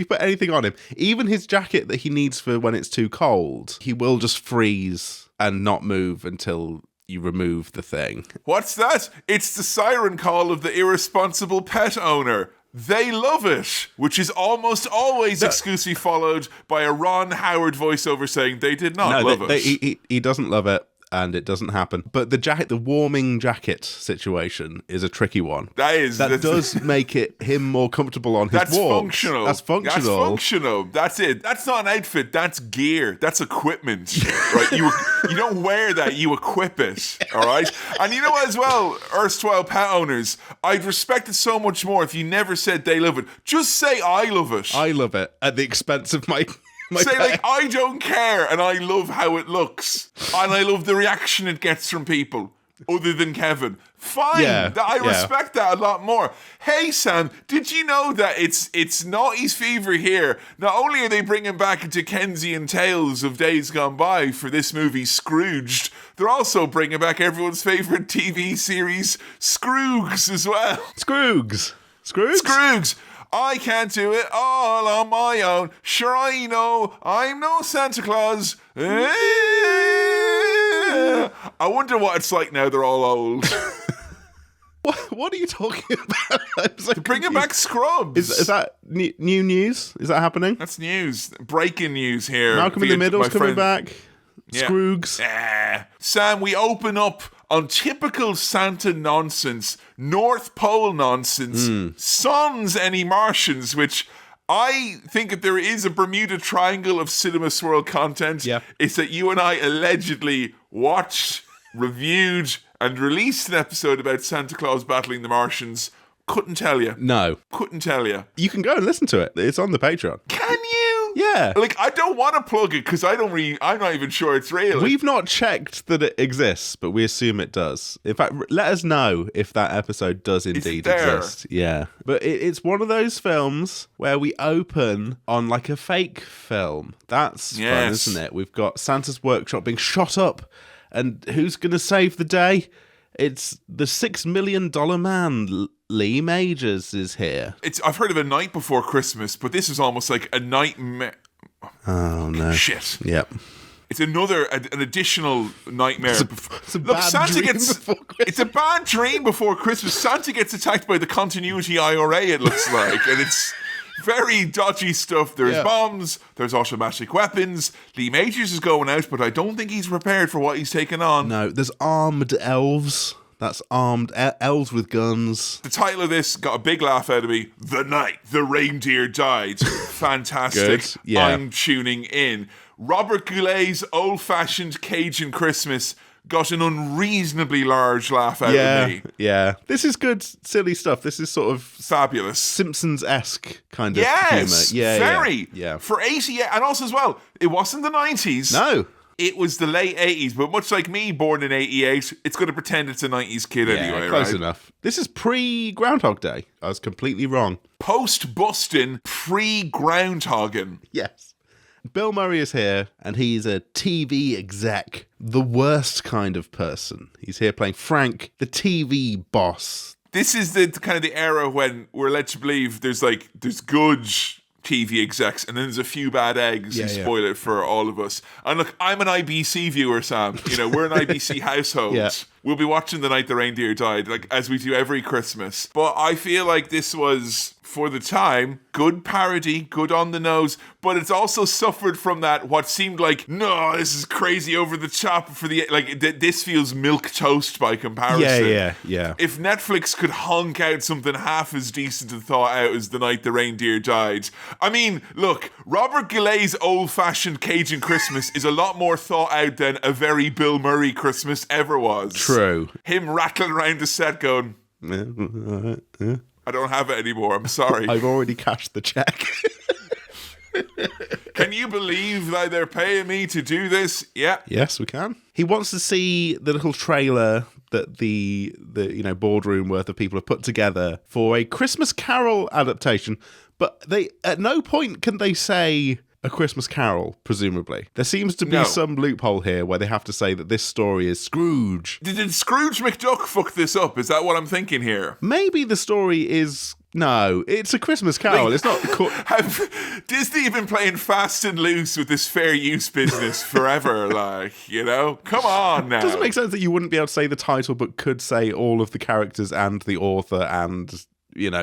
put anything on him, even his jacket that he needs for when it's too cold, he will just freeze and not move until you remove the thing. What's that? It's the siren call of the irresponsible pet owner. They love it, which is almost always exclusively followed by a Ron Howard voiceover saying they did not love it. He doesn't love it, and it doesn't happen. But the warming jacket situation is a tricky one. That does make it him more comfortable on his walks. Functional. That's functional. That's it. That's not an outfit. That's gear. That's equipment. Right? You don't wear that. You equip it. All right. And you know what, as well, erstwhile pet owners, I'd respect it so much more if you never said they love it. Just say I love it. I love it at the expense of my. Say, like, I don't care, and I love how it looks, and I love the reaction it gets from people, other than Kevin. Fine, I respect that a lot more. Hey, Sam, did you know that it's Naughty's Fever here? Not only are they bringing back Dickensian tales of days gone by for this movie, Scrooged, they're also bringing back everyone's favourite TV series, Scrooged, as well. Scroogs. I can't do it all on my own. Sure, I know I'm no Santa Claus. I wonder what it's like now they're all old. What are you talking about? They're bringing back Scrubs. Is that new news? Is that happening? That's news. Breaking news here. Malcolm in the Middle's coming back. Yeah. Scroogs. Sam, we open up on typical Santa nonsense, North Pole nonsense, Sans any Martians, which I think if there is a Bermuda Triangle of Cinema Swirl content, it's that you and I allegedly watched, reviewed, and released an episode about Santa Claus battling the Martians. Couldn't tell you. No. Couldn't tell you. You can go and listen to it. It's on the Patreon. Can you? Yeah. Like, I don't want to plug it because I'm not even sure it's real. We've not checked that it exists, but we assume it does. In fact, let us know if that episode does indeed exist. Yeah. But it's one of those films where we open on like a fake film. That's fun, isn't it? We've got Santa's workshop being shot up, and who's going to save the day? It's the $6 million man. Lee Majors is here. I've heard of A Night Before Christmas, but this is almost like a nightmare. Oh no! Shit. Yep. It's an additional nightmare. It's a bad dream before Christmas. It's a bad dream before Christmas. Santa gets attacked by the continuity IRA. It looks like, and it's very dodgy stuff. There's bombs. There's automatic weapons. Lee Majors is going out, but I don't think he's prepared for what he's taken on. No, there's armed elves. That's armed elves with guns. The title of this got a big laugh out of me. The Night the Reindeer Died. Fantastic. Good. Yeah. I'm tuning in. Robert Goulet's old-fashioned Cajun Christmas got an unreasonably large laugh out of me. Yeah. This is good, silly stuff. This is sort of fabulous. Simpsons-esque kind of humour. Yeah, very. Yeah. For 80, and also as well, it wasn't the 90s. No. It was the late 80s, but much like me, born in 88, it's going to pretend it's a 90s kid anyway, close enough. This is pre-Groundhog Day. I was completely wrong. Post-Bustin', pre-Groundhoggin'. Yes. Bill Murray is here, and he's a TV exec. The worst kind of person. He's here playing Frank, the TV boss. This is the kind of the era when we're led to believe there's good TV execs, and then there's a few bad eggs who spoil it for all of us. And look, I'm an IBC viewer, Sam. You know, we're an IBC household. we'll be watching The Night the Reindeer Died, like as we do every Christmas. But I feel like this was, for the time, good parody, good on the nose, but it's also suffered from that what seemed like, no, this is crazy over the top for the, like, this feels milk toast by comparison. Yeah. If Netflix could honk out something half as decent and thought out as The Night the Reindeer Died. I mean, look, Robert Goulet's old-fashioned Cajun Christmas is a lot more thought out than a very Bill Murray Christmas ever was. True. Him rattling around the set going, I don't have it anymore, I'm sorry. I've already cashed the check. Can you believe that they're paying me to do this? Yeah. Yes, we can. He wants to see the little trailer that the boardroom worth of people have put together for a Christmas Carol adaptation, but they at no point can they say A Christmas Carol, presumably. There seems to be some loophole here where they have to say that this story is Scrooge. Did Scrooge McDuck fuck this up? Is that what I'm thinking here? Maybe the story is... No, it's A Christmas Carol. Like, it's not... Have Disney been playing fast and loose with this fair use business forever? Like, you know? Come on now. It doesn't make sense that you wouldn't be able to say the title but could say all of the characters and the author and...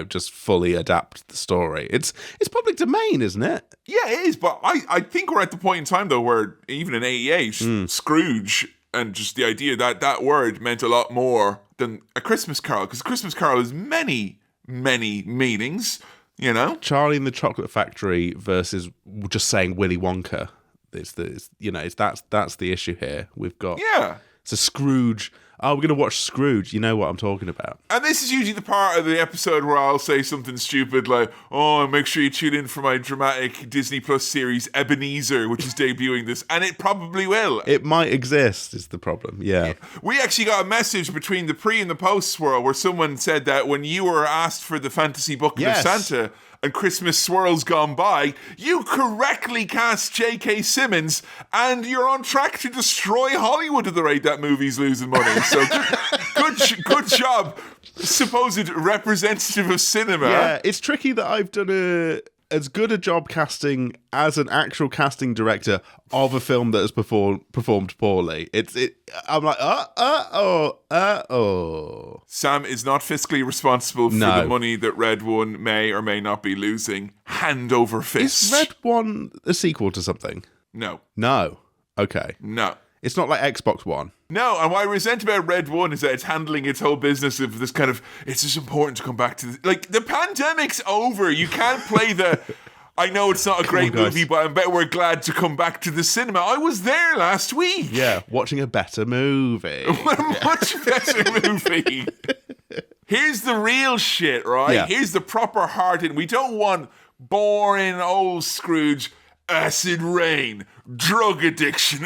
just fully adapt the story. It's public domain, isn't it? Yeah, it is, but I think we're at the point in time, though, where even in 88, Scrooge, and just the idea that that word meant a lot more than A Christmas Carol, because A Christmas Carol has many, many meanings, you know? Charlie and the Chocolate Factory versus just saying Willy Wonka. That's the issue here. We've got... Yeah. It's a Scrooge... Oh, we're going to watch Scrooge. You know what I'm talking about. And this is usually the part of the episode where I'll say something stupid like, oh, make sure you tune in for my dramatic Disney Plus series, Ebenezer, which is debuting this. And it probably will. It might exist, is the problem. Yeah. We actually got a message between the pre and the post swirl where someone said that when you were asked for the fantasy book of Santa and Christmas Swirl's gone by, you correctly cast J.K. Simmons, and you're on track to destroy Hollywood at the rate that movie's losing money. So good job, supposed representative of cinema. Yeah, it's tricky that I've done as good a job casting as an actual casting director of a film that has performed poorly. I'm like, Sam is not fiscally responsible for the money that Red One may or may not be losing. Hand over fist. Is Red One a sequel to something? No. Okay. No. It's not like Xbox One. No, and what I resent about Red One is that it's handling its whole business of this kind of, it's just important to come back to this. Like, the pandemic's over. You can't play the, I know it's not a great movie, but I bet we're glad to come back to the cinema. I was there last week. Yeah, watching a better movie. A much better movie. Here's the real shit, right? Yeah. Here's the proper heart-in. We don't want boring old Scrooge, acid rain, drug addiction,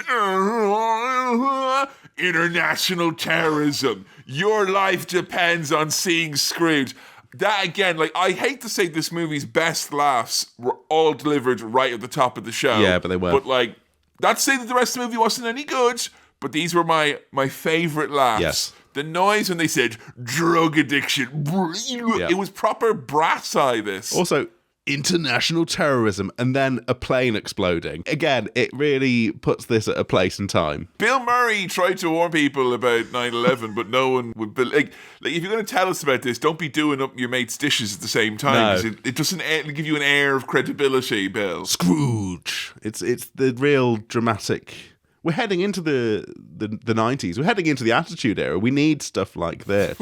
international terrorism. Your life depends on seeing Scrooge. That again, like, I hate to say this movie's best laughs were all delivered right at the top of the show. Yeah, but they were. But like, not to say that the rest of the movie wasn't any good, but these were my favorite laughs. Yes. The noise when they said drug addiction, it was proper brass eye. This also. International terrorism, and then a plane exploding. Again, it really puts this at a place and time. Bill Murray tried to warn people about 9/11, but no one would believe. Like, if you're going to tell us about this, don't be doing up your mate's dishes at the same time. No. It doesn't give you an air of credibility, Bill. Scrooge. It's the real dramatic. We're heading into the 90s. We're heading into the Attitude Era. We need stuff like this.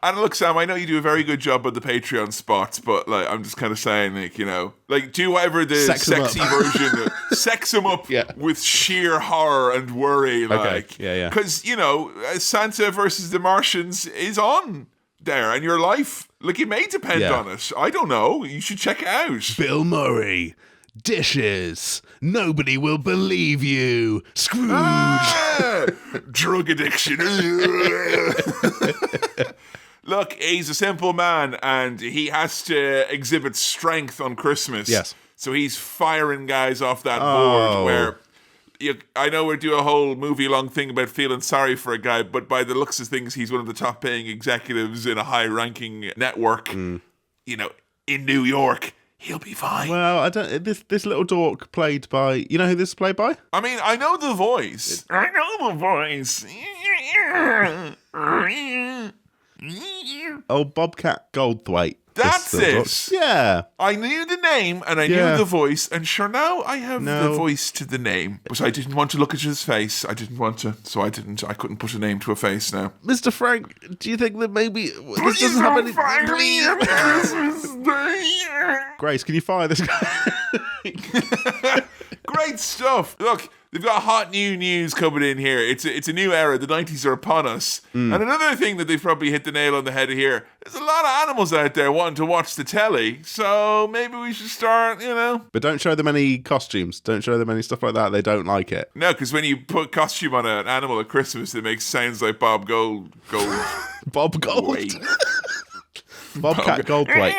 And look, Sam, I know you do a very good job on the Patreon spots, but like, I'm just kind of saying, like, you know, like, do whatever the sexy version, sex them up with sheer horror and worry, like, okay. Yeah. Because, you know, Santa versus the Martians is on there, and your life, like, it may depend on it. I don't know. You should check it out. Bill Murray. Dishes. Nobody will believe you. Scrooge. Drug addiction. Look, he's a simple man, and he has to exhibit strength on Christmas. Yes. So he's firing guys off that board where... I know we do a whole movie-long thing about feeling sorry for a guy, but by the looks of things, he's one of the top-paying executives in a high-ranking network, you know, in New York. He'll be fine. Well, I don't. This little dork played by. You know who this is played by? I mean, I know the voice. I know the voice. Oh, Bobcat Goldthwait. That's it. Yeah. I knew the name and I knew the voice, and sure now I have the voice to the name. But I didn't want to look at his face. I didn't want to, so I didn't. I couldn't put a name to a face now. Mr. Frank, do you think that maybe this doesn't have any... Grace, can you fire this guy? Great stuff. Look, they've got hot new news coming in here. It's a new era. The 90s are upon us. And another thing that they've probably hit the nail on the head here, there's a lot of animals out there wanting to watch the telly, so maybe we should start, But don't show them any costumes. Don't show them any stuff like that. They don't like it. No, because when you put costume on an animal at Christmas, it makes sounds like Bob Gold. Bob Gold. Wait. Bobcat Goldthwait.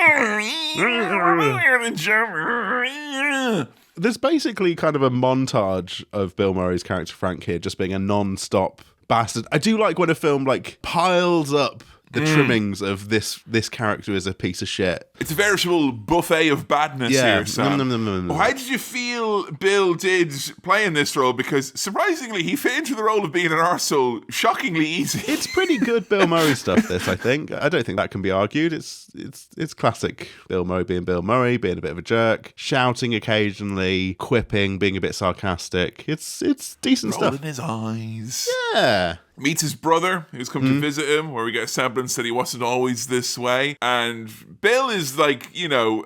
There's basically kind of a montage of Bill Murray's character Frank here just being a non-stop bastard. I do like when a film piles up the trimmings of this character is a piece of shit. It's a veritable buffet of badness here, Sam. How did you feel Bill did playing this role? Because surprisingly, he fit into the role of being an arsehole shockingly easy. It's pretty good Bill Murray stuff, this, I think. I don't think that can be argued. It's classic Bill Murray being Bill Murray, being a bit of a jerk, shouting occasionally, quipping, being a bit sarcastic. It's decent stuff. Rolling his eyes. Yeah. Meets his brother, who's come to visit him, where we get a semblance that he wasn't always this way. And Bill is like,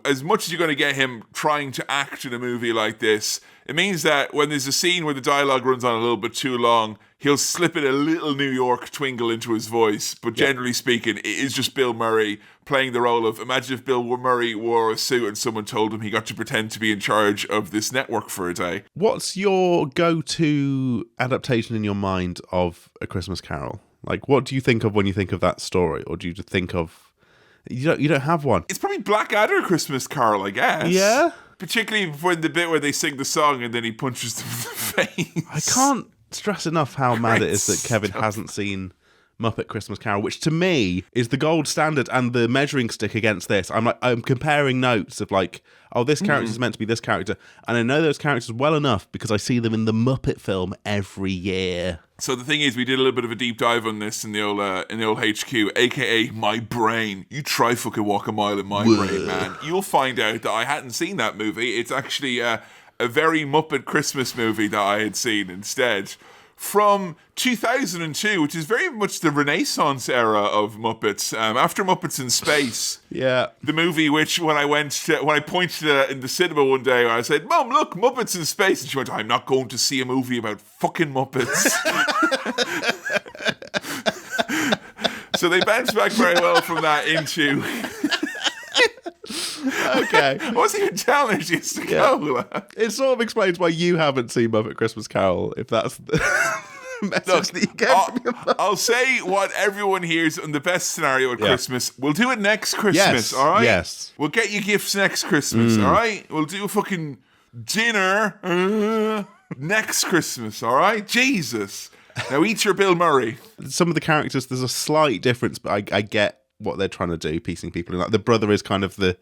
as much as you're going to get him trying to act in a movie like this, it means that when there's a scene where the dialogue runs on a little bit too long, he'll slip in a little New York twinkle into his voice. But generally speaking, it is just Bill Murray playing the role of, imagine if Bill Murray wore a suit and someone told him he got to pretend to be in charge of this network for a day. What's your go-to adaptation in your mind of A Christmas Carol? Like, what do you think of when you think of that story? Or do you think of... You don't have one? It's probably Blackadder Christmas Carol, I guess. Yeah? Particularly when the bit where they sing the song and then he punches them in the face. I can't stress enough how mad it is that Kevin hasn't seen Muppet Christmas Carol, which to me is the gold standard and the measuring stick against this. I'm comparing notes of this character is meant to be this character, and I know those characters well enough because I see them in the Muppet film every year. So the thing is, we did a little bit of a deep dive on this in the old HQ, aka my brain. You try fucking walk a mile in my brain, man. You'll find out that I hadn't seen that movie. It's actually a very Muppet Christmas movie that I had seen instead. From 2002, which is very much the Renaissance era of Muppets. After Muppets in Space, the movie which when I pointed at it in the cinema one day, I said, "Mom, look, Muppets in Space," and she went, "I'm not going to see a movie about fucking Muppets." So they bounced back very well from that into. Okay. I wasn't even telling her she used to go. It sort of explains why you haven't seen Muppet Christmas Carol, if that's the message that you get from your mum. I'll say what everyone hears in the best scenario at Christmas. We'll do it next Christmas, all right? Yes. We'll get you gifts next Christmas, all right? We'll do a fucking dinner next Christmas, all right? Jesus. Now eat your Bill Murray. Some of the characters, there's a slight difference, but I get what they're trying to do, piecing people in. Like the brother is kind of the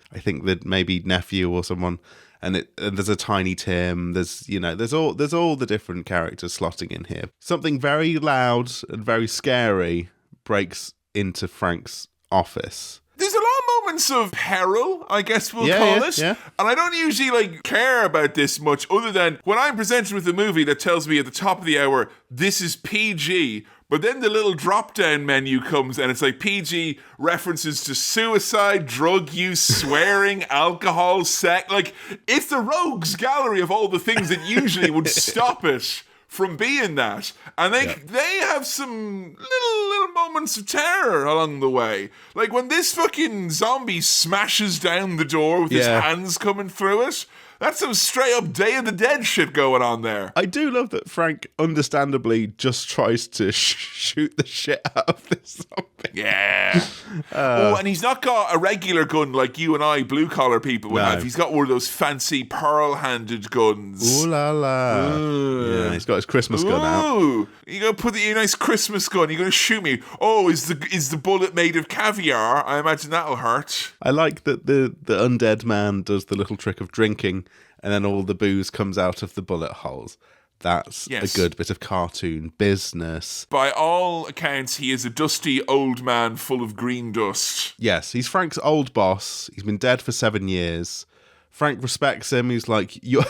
maybe nephew or someone, and there's a Tiny Tim. There's all the different characters slotting in here. Something very loud and very scary breaks into Frank's office. There's a lot of moments of peril, I guess we'll call it. Yeah. And I don't usually care about this much other than when I'm presented with a movie that tells me at the top of the hour, this is PG, but then the little drop-down menu comes and it's like PG references to suicide, drug use, swearing, alcohol, sex. Like, it's the rogues gallery of all the things that usually would stop it from being that. And they have some little moments of terror along the way. Like when this fucking zombie smashes down the door with his hands coming through it. That's some straight up Day of the Dead shit going on there. I do love that Frank understandably just tries to shoot the shit out of this zombie. Yeah. And he's not got a regular gun like you and I, blue collar people, would have. He's got one of those fancy pearl-handed guns. Ooh la la. Yeah, he's got his Christmas gun out. You gonna put your nice Christmas gun? You're gonna shoot me? Oh, is the bullet made of caviar? I imagine that'll hurt. I like that the undead man does the little trick of drinking, and then all the booze comes out of the bullet holes. That's Yes. a good bit of cartoon business. By all accounts, he is a dusty old man full of green dust. Yes, he's Frank's old boss. He's been dead for 7 years. Frank respects him. He's like, you're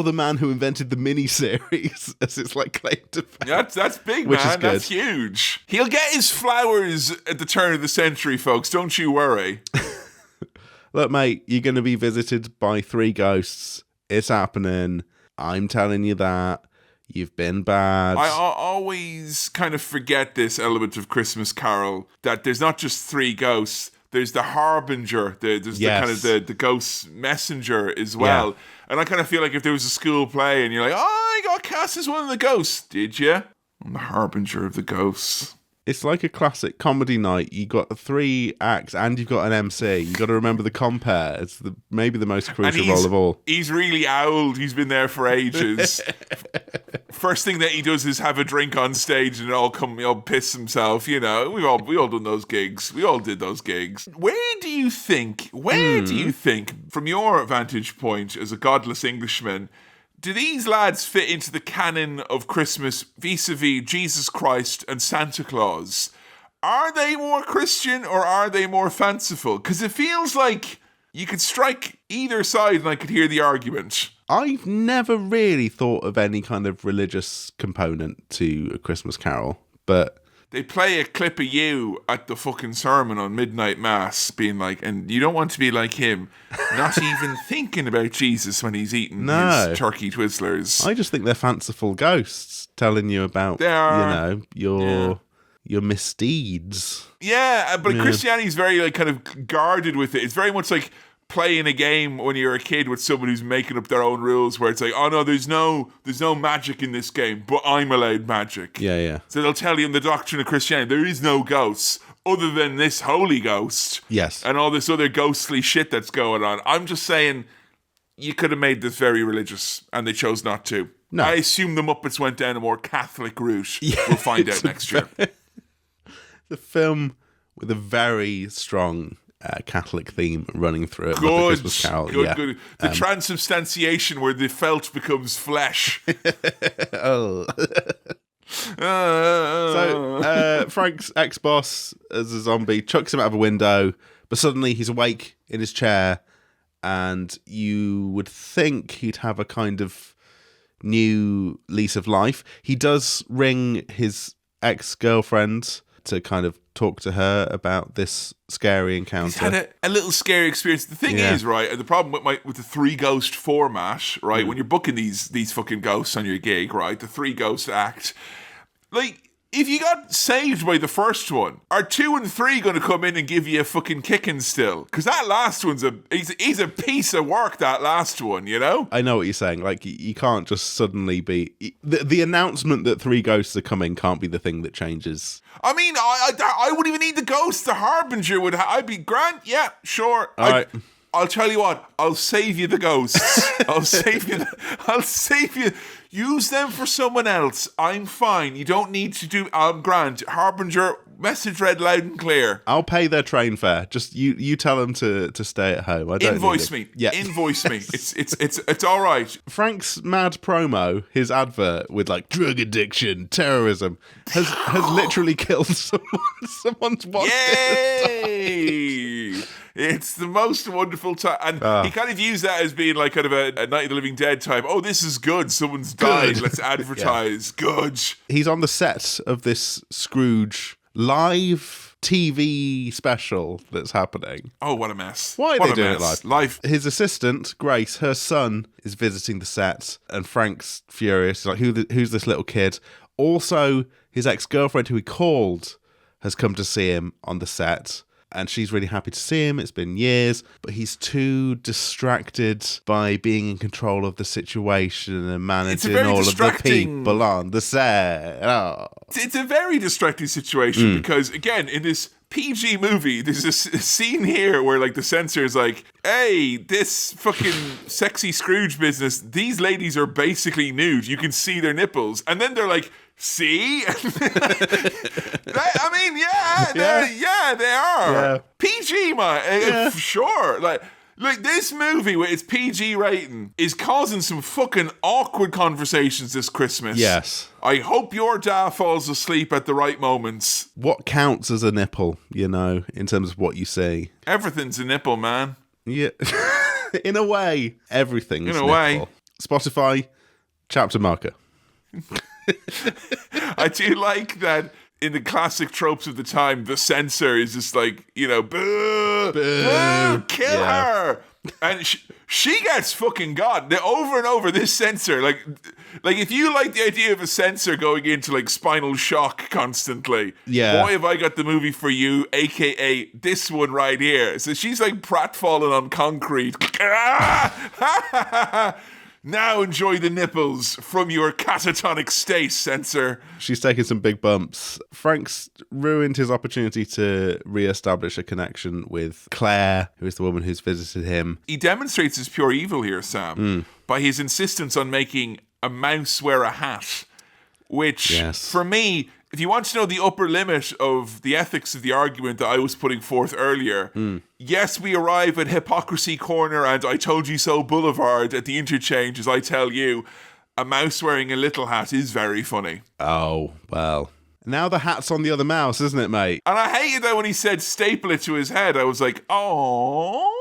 the man who invented the mini-series, as it's like claimed to fame. That's big, Which is man. good. That's huge. He'll get his flowers at the turn of the century, folks. Don't you worry. Look, mate, you're going to be visited by 3 ghosts. It's happening. I'm telling you that. You've been bad. I always kind of forget this element of Christmas Carol, that there's not just 3 ghosts. There's the harbinger. There's Yes. the kind of the ghost messenger as well. Yeah. And I kind of feel like if there was a school play and you're like, oh, I got cast as one of the ghosts. Did you? I'm the harbinger of the ghosts. It's like a classic comedy night. You got 3 acts and you've got an MC. You got to remember the compare. It's maybe the most crucial role of all. He's really owled. He's been there for ages. First thing that he does is have a drink on stage and all piss himself. You know, we all done those gigs. We all did those gigs. Where do you think, from your vantage point as a godless Englishman, do these lads fit into the canon of Christmas vis-a-vis Jesus Christ and Santa Claus? Are they more Christian or are they more fanciful? Because it feels like you could strike either side and I could hear the argument. I've never really thought of any kind of religious component to A Christmas Carol, but They play a clip of you at the fucking sermon on midnight mass being like, and you don't want to be like him, not even thinking about Jesus when he's eating his turkey Twizzlers. I just think they're fanciful ghosts telling you about, your misdeeds. Yeah, but Christianity's very like kind of guarded with it. It's very much like playing a game when you're a kid with someone who's making up their own rules, where it's like, oh no, there's no magic in this game, but I'm allowed magic. Yeah. So they'll tell you in the doctrine of Christianity there is no ghosts other than this holy ghost. Yes. And all this other ghostly shit that's going on. I'm just saying you could have made this very religious and they chose not to. No. I assume the Muppets went down a more Catholic route. Yeah, we'll find out next year. The film with a very strong Catholic theme running through it. Good, Christmas Carol. good. The transubstantiation where the felt becomes flesh. Oh. So Frank's ex-boss, as a zombie, chucks him out of a window, but suddenly he's awake in his chair, and you would think he'd have a kind of new lease of life. He does ring his ex-girlfriend to kind of talk to her about this scary encounter. He's had a little scary experience. The thing is, right, and the problem with the 3 ghost format, right, when you're booking these fucking ghosts on your gig, right, the 3 ghost act, like, if you got saved by the first one, are 2 and 3 going to come in and give you a fucking kicking still? Because that last one's he's a piece of work, that last one, you know? I know what you're saying. Like, you can't just suddenly be... The announcement that 3 ghosts are coming can't be the thing that changes. I mean, I wouldn't even need the ghost. The harbinger would... I'd be grand. Yeah, sure. All right. I'll tell you what. I'll save you the ghosts. I'll save you. Use them for someone else. I'm fine. You don't need to do... I'm grand. Harbinger, message read loud and clear. I'll pay their train fare. Just you tell them to stay at home. I don't Invoice need me. it. Yeah. Invoice me. It's all right. Frank's mad promo, his advert with like drug addiction, terrorism, has literally killed someone's watched it. Yay! It's the most wonderful time. And he kind of used that as being like kind of a Night of the Living Dead type. Oh, this is good. Someone's died. Let's advertise. Yeah. Good. He's on the set of this Scrooge live TV special that's happening. Oh, what a mess. Why are they doing it live? His assistant, Grace, her son, is visiting the set, and Frank's furious. He's like, who's this little kid? Also, his ex-girlfriend, who he called, has come to see him on the set. And she's really happy to see him. It's been years, but he's too distracted by being in control of the situation and managing all of the people on the set. Oh. It's a very distracting situation because, again, in this PG movie, there's a scene here where, like, the censor is like, hey, this fucking sexy Scrooge business, these ladies are basically nude. You can see their nipples. And then they're like, see? I mean, they are. Yeah. PG, man. Sure. Like, Like, this movie with its PG rating is causing some fucking awkward conversations this Christmas. Yes. I hope your dad falls asleep at the right moments. What counts as a nipple, you know, in terms of what you see? Everything's a nipple, man. Yeah. In a way, everything's In a nipple. way. Spotify, chapter marker. I do like that in the classic tropes of the time, the censor is just like, you know, boo, boo, kill her. And she gets fucking got. Over and over, this censor, like if you like the idea of a censor going into like spinal shock constantly, boy, have I got the movie for you, aka this one right here. So she's like pratfalling on concrete. Now enjoy the nipples from your catatonic state, censor. She's taking some big bumps. Frank's ruined his opportunity to re-establish a connection with Claire, who is the woman who's visited him. He demonstrates his pure evil here, Sam, by his insistence on making a mouse wear a hat, which, for me, if you want to know the upper limit of the ethics of the argument that I was putting forth earlier, yes, we arrive at Hypocrisy Corner and I Told You So Boulevard at the interchange as I tell you, a mouse wearing a little hat is very funny. Oh, well. Now the hat's on the other mouse, isn't it, mate? And I hated that when he said staple it to his head. I was like, oh,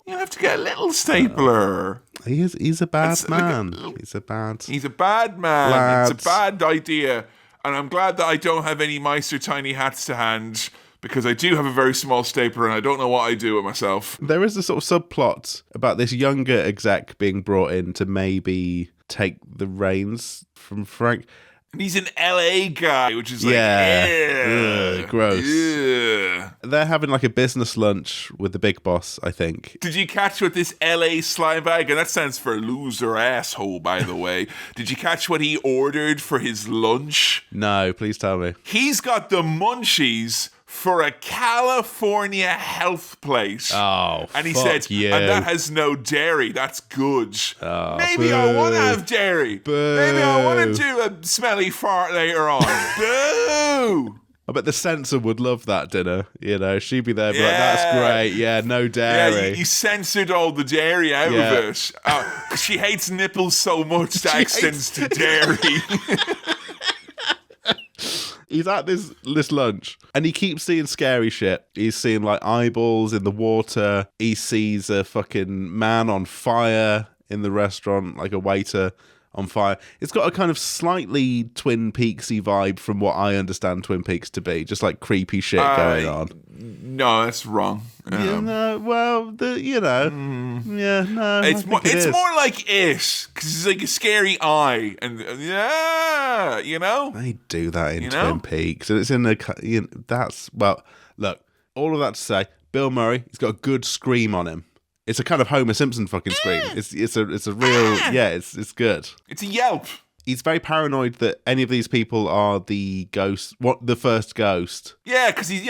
you have to get a little stapler. He's a bad man. He's a bad man. Lads. It's a bad idea. And I'm glad that I don't have any mice or tiny hats to hand, because I do have a very small stapler and I don't know what I do with myself. There is a sort of subplot about this younger exec being brought in to maybe take the reins from Frank. And he's an LA guy, which is like, gross. Ugh. They're having like a business lunch with the big boss, I think. Did you catch what this LA slime bag, and that stands for loser asshole, by the way. Did you catch what he ordered for his lunch? No, please tell me. He's got the munchies for a California health plate. Oh, and he said, you. And that has no dairy. That's good. Oh, Maybe I want to have dairy. Boo. Maybe I want to do a smelly fart later on. Boo! I bet the censor would love that dinner. You know, she'd be there, be like, that's great. Yeah, no dairy. Yeah, you censored all the dairy out of it. She hates nipples so much that extends to dairy. He's at this lunch and he keeps seeing scary shit. He's seeing like eyeballs in the water. He sees a fucking man on fire in the restaurant, like a waiter on fire. It's got a kind of slightly Twin Peaksy vibe from what I understand Twin Peaks to be. Just like creepy shit going on. No, that's wrong. Yeah, no, well, yeah, no. It's more like it, because it's like a scary eye, and you know. They do that in Twin Peaks, and it's in the. Look, all of that to say, Bill Murray, he's got a good scream on him. It's a kind of Homer Simpson fucking scream. It's a real it's good. It's a yelp. He's very paranoid that any of these people are the ghost. The first ghost? Yeah, because he's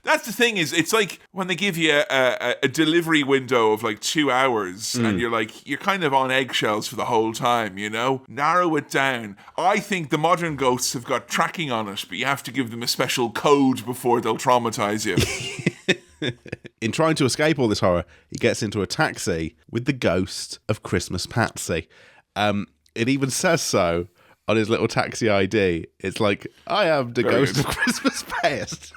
that's the thing is, it's like when they give you a delivery window of like 2 hours and you're kind of on eggshells for the whole time, you know? Narrow it down. I think the modern ghosts have got tracking on it, but you have to give them a special code before they'll traumatize you. In trying to escape all this horror, he gets into a taxi with the ghost of Christmas Patsy. It even says so on his little taxi ID. It's like, I am the ghost of Christmas Past.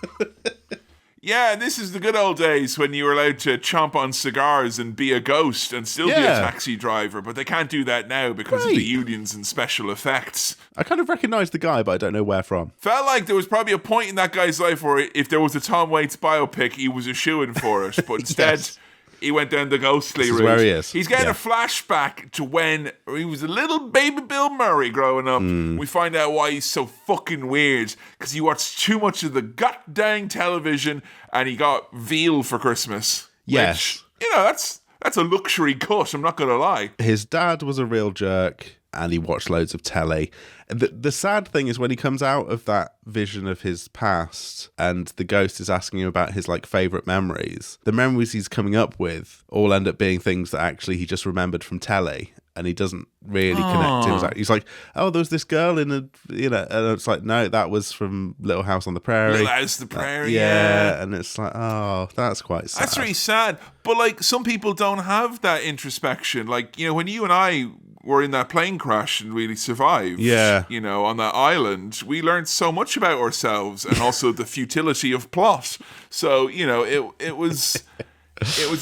Yeah, this is the good old days when you were allowed to chomp on cigars and be a ghost and still be a taxi driver, but they can't do that now because of the unions and special effects. I kind of recognise the guy, but I don't know where from. Felt like there was probably a point in that guy's life where if there was a Tom Waits biopic, he was a shoo-in for it, but instead... He went down the ghostly route. Where he is. He's getting a flashback to when he was a little baby Bill Murray growing up. We find out why he's so fucking weird, because he watched too much of the goddamn television and he got veal for Christmas. Yes. Which, that's a luxury cut, I'm not going to lie. His dad was a real jerk and he watched loads of telly. The sad thing is when he comes out of that vision of his past and the ghost is asking him about his like favourite memories, the memories he's coming up with all end up being things that actually he just remembered from telly. and he doesn't really connect. He's like, oh, there was this girl in and it's like, no, that was from Little House on the Prairie. Little House on the Prairie, yeah. And it's like, oh, that's quite sad. That's really sad. But like, some people don't have that introspection. Like, when you and I were in that plane crash and really survived, on that island, we learned so much about ourselves and also the futility of plot. So, it was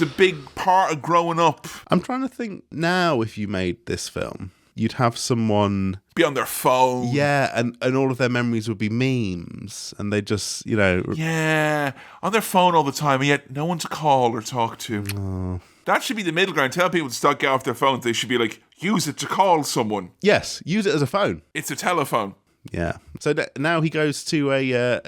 a big part of growing up. I'm trying to think now, if you made this film, you'd have someone be on their phone. Yeah, and all of their memories would be memes, and they just, Yeah, on their phone all the time, and yet no one to call or talk to. Oh. That should be the middle ground. Tell people to start get off their phones. They should be like, use it to call someone. Yes, use it as a phone. It's a telephone. Yeah. So now he goes to a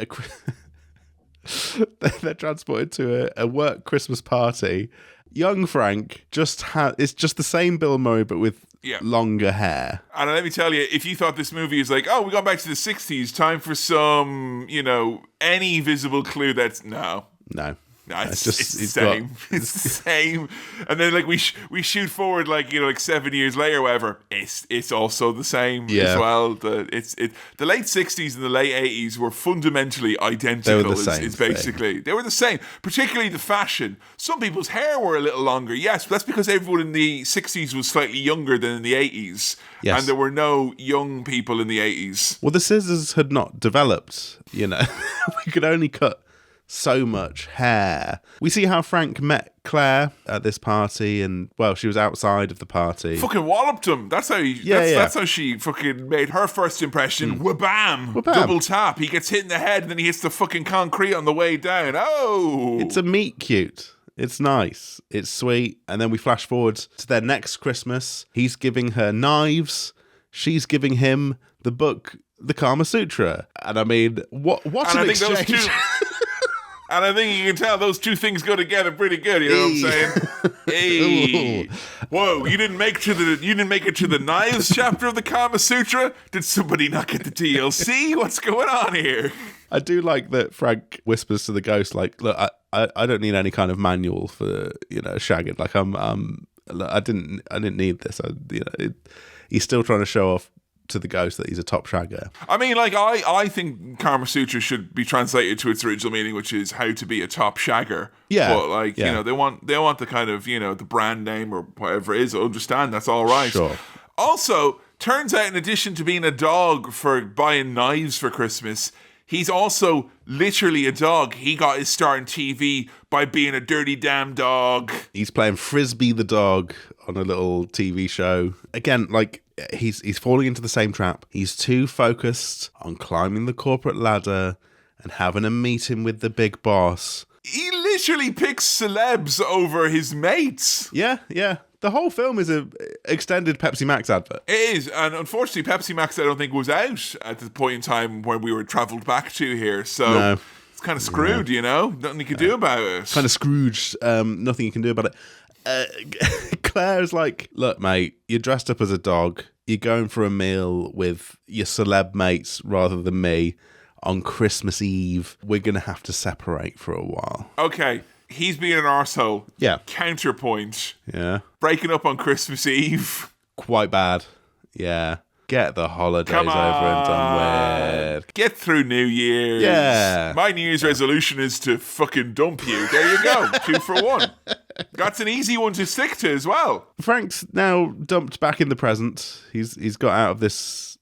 they're transported to a work Christmas party. Young Frank it's just the same Bill Murray, but with longer hair. And let me tell you, if you thought this movie is like, oh, we got back to the 60s, time for some, any visible clue, that's no. No, it's the same. It's the same. And then like we shoot forward like 7 years later, or whatever. It's also the same as well. The late 60s and the late 80s were fundamentally identical. They were the same. It's basically they were the same. Particularly the fashion. Some people's hair were a little longer. Yes, but that's because everyone in the 60s was slightly younger than in the 80s. Yes. And there were no young people in the 80s. Well, the scissors had not developed. We could only cut so much hair. We see how Frank met Claire at this party, and she was outside of the party. Fucking walloped him. That's how that's how she fucking made her first impression. Wabam! Double tap. He gets hit in the head, and then he hits the fucking concrete on the way down. Oh! It's a meet cute. It's nice. It's sweet. And then we flash forward to their next Christmas. He's giving her knives. She's giving him the book, the Kama Sutra. And I mean, what an exchange. And I think you can tell those two things go together pretty good. You know what I'm saying? Hey, whoa! You didn't make it to the knives chapter of the Kama Sutra. Did somebody not get the DLC? What's going on here? I do like that Frank whispers to the ghost, like, "Look, I don't need any kind of manual for shagging. Like, I didn't need this. He's still trying to show off to the ghost that he's a top shagger. I mean, like, I think Kama Sutra should be translated to its original meaning, which is how to be a top shagger. Yeah. But like, they want the kind of, the brand name or whatever it is. I understand, that's all right. Sure. Also, turns out in addition to being a dog for buying knives for Christmas, he's also literally a dog. He got his start in TV by being a dirty damn dog. He's playing Frisbee the dog on a little TV show. Again, like, he's falling into the same trap. He's too focused on climbing the corporate ladder and having a meeting with the big boss. He literally picks celebs over his mates. Yeah. The whole film is an extended Pepsi Max advert. It is, and unfortunately Pepsi Max I don't think was out at the point in time when we were travelled back to here, so no. It's kind of screwed, nothing you can do about it. Kind of Scrooged, nothing you can do about it. Claire's like, look, mate, you're dressed up as a dog. You're going for a meal with your celeb mates rather than me on Christmas Eve. We're going to have to separate for a while. Okay, he's being an arsehole. Yeah. Counterpoint. Yeah. Breaking up on Christmas Eve. Quite bad. Yeah. Get the holidays over and done with. Get through New Year's. Yeah. My New Year's resolution is to fucking dump you. There you go. 2 for 1. That's an easy one to stick to as well. Frank's now dumped back in the present. He's got out of this,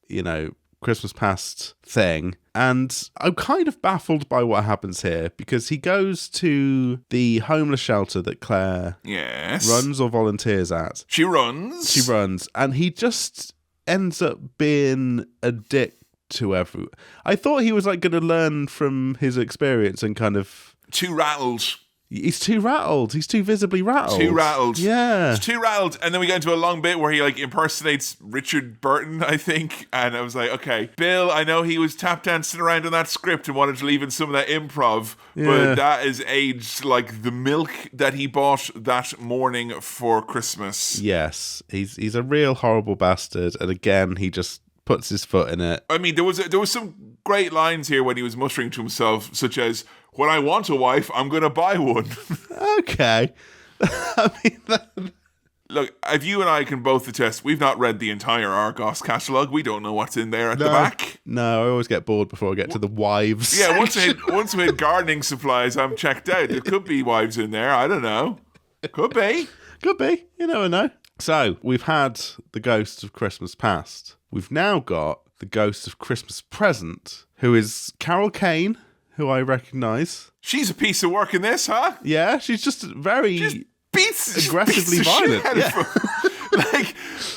Christmas past thing. And I'm kind of baffled by what happens here, because he goes to the homeless shelter that Claire runs or volunteers at. She runs. And he just ends up being a dick to everyone. I thought he was like going to learn from his experience and kind of... Too rattled. He's too rattled. He's too visibly rattled. Yeah. He's too rattled. And then we get into a long bit where he like impersonates Richard Burton, I think. And I was like, okay, Bill, I know he was tap dancing around on that script and wanted to leave in some of that improv, but that is aged like the milk that he bought that morning for Christmas. Yes. He's a real horrible bastard. And again, he just puts his foot in it. I mean, there was some great lines here when he was muttering to himself, such as, when I want a wife, I'm going to buy one. Okay. I mean, look, if you and I can both attest, we've not read the entire Argos catalogue. We don't know what's in there at the back. No, I always get bored before I get to the wives. Yeah, once we hit gardening supplies, I'm checked out. There could be wives in there. I don't know. Could be. Could be. You never know. So, we've had the Ghost of Christmas Past. We've now got the Ghost of Christmas Present, who is Carol Kane, who I recognise. She's a piece of work in this, huh? Yeah, she's just very aggressively violent. Yeah. Like,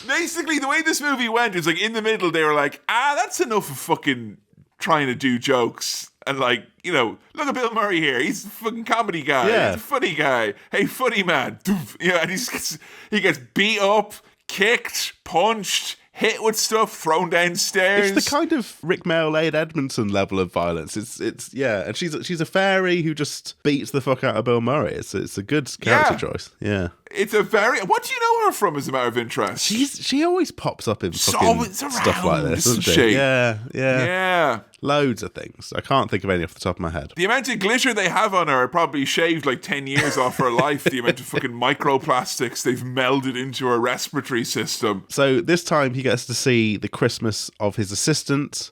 basically, the way this movie went is like in the middle, they were like, that's enough of fucking trying to do jokes. And like, you know, look at Bill Murray here. He's a fucking comedy guy. Yeah. He's a funny guy. Hey, funny man. Yeah, and he gets beat up, kicked, punched, hit with stuff, thrown downstairs. It's the kind of Rick Mayall Edmondson level of violence. It's yeah, and she's a fairy who just beats the fuck out of Bill Murray. It's a good character choice. Yeah. It's a very... What do you know her from, as a matter of interest? She always pops up in fucking stuff like this, doesn't she? Yeah. Loads of things. I can't think of any off the top of my head. The amount of glitter they have on her probably shaved like 10 years off her life. The amount of fucking microplastics they've melded into her respiratory system. So this time he gets to see the Christmas of his assistant.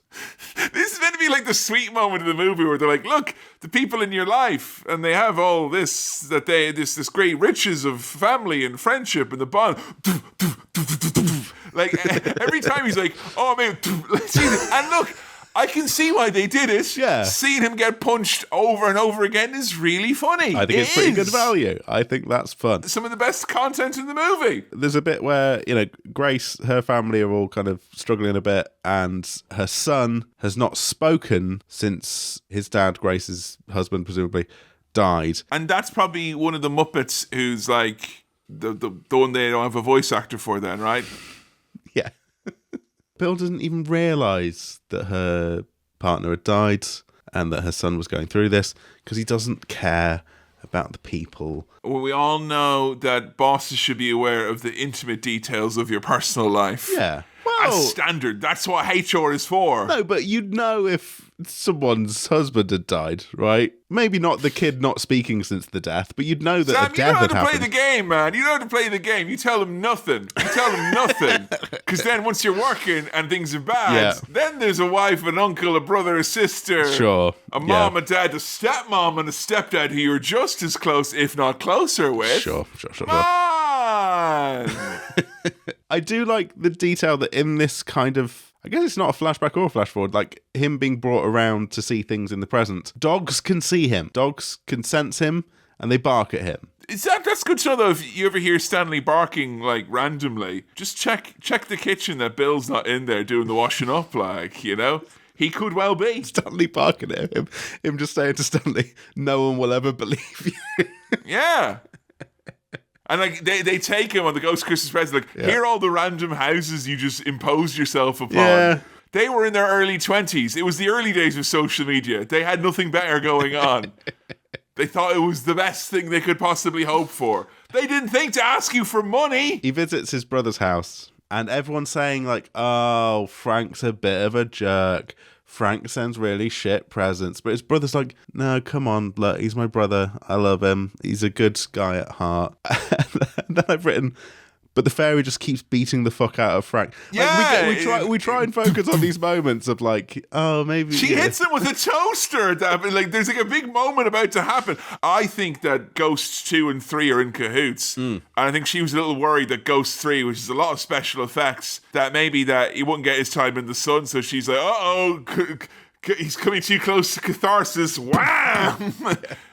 This is meant to be like the sweet moment of the movie where they're like, look, the people in your life, and they have all this, this great riches of family and friendship and the bond. Like, every time he's like, oh man, and look, I can see why they did it. Yeah. Seeing him get punched over and over again is really funny. I think it's pretty good value. I think that's fun. Some of the best content in the movie. There's a bit where, you know, Grace, her family are all kind of struggling a bit, and her son has not spoken since his dad, Grace's husband, presumably, died. And that's probably one of the Muppets who's like the one they don't have a voice actor for then, right? Yeah. Bill doesn't even realise that her partner had died and that her son was going through this because he doesn't care about the people. Well, we all know that bosses should be aware of the intimate details of your personal life. Yeah. As standard. That's what HR is for. No, but you'd know if someone's husband had died, right? Maybe not the kid not speaking since the death, but you'd know that Sam, a death had happened. You know how to play the game, man. You know how to play the game. You tell them nothing. Because then once you're working and things are bad, then there's a wife, an uncle, a brother, a sister, a mom, a dad, a stepmom, and a stepdad who you're just as close, if not closer with. Sure. Man! I do like the detail that in this kind of, I guess it's not a flashback or a flash forward, like him being brought around to see things in the present. Dogs can see him. Dogs can sense him, and they bark at him. That's good to know, though. If you ever hear Stanley barking, like, randomly, just check the kitchen that Bill's not in there doing the washing up, like, you know? He could well be. Stanley barking at him. Him just saying to Stanley, no one will ever believe you. Yeah. And like they take him on the Ghost Christmas Present, like, here are all the random houses you just imposed yourself upon. Yeah. They were in their early 20s. It was the early days of social media. They had nothing better going on. They thought it was the best thing they could possibly hope for. They didn't think to ask you for money. He visits his brother's house, and everyone's saying like, oh, Frank's a bit of a jerk. Frank sends really shit presents. But his brother's like, no, come on, look, he's my brother. I love him. He's a good guy at heart. And then I've written, but the fairy just keeps beating the fuck out of Frank. Yeah. Like, we try and focus on these moments of like, oh, maybe. She hits him with a toaster. Like, there's like a big moment about to happen. I think that Ghosts 2 and 3 are in cahoots. And I think she was a little worried that Ghost 3, which is a lot of special effects, that maybe that he wouldn't get his time in the sun. So she's like, uh-oh, he's coming too close to catharsis. Wham!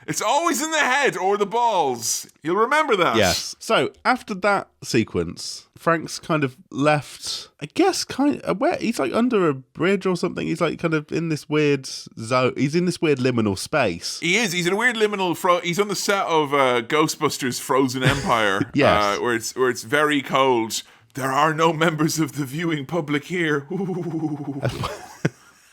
It's always in the head or the balls. You'll remember that. Yes. So after that sequence, Frank's kind of left, I guess, kind of where he's like under a bridge or something. He's like kind of in this weird zone. He's in this weird liminal space. He is. He's in a weird liminal. He's on the set of Ghostbusters: Frozen Empire. Yes. Where it's very cold. There are no members of the viewing public here.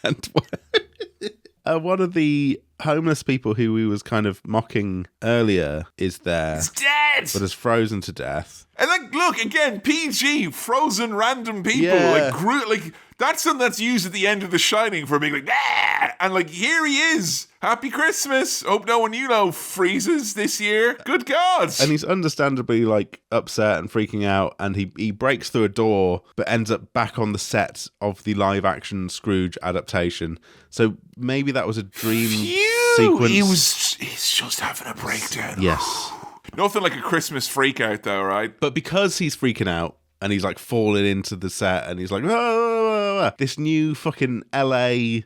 And one of the homeless people who we was kind of mocking earlier is there. He's dead! But is frozen to death. And like, look, again, PG, frozen random people. Yeah. Like That's something that's used at the end of The Shining for being like, ah! And like, here he is. Happy Christmas. Hope no one you know freezes this year. Good God. And he's understandably like upset and freaking out, and he breaks through a door but ends up back on the set of the live action Scrooge adaptation. So maybe that was a dream sequence. He's just having a breakdown. Yes. Nothing like a Christmas freak out though, right? But because he's freaking out and he's like falling into the set and he's like, "Ah," this new fucking LA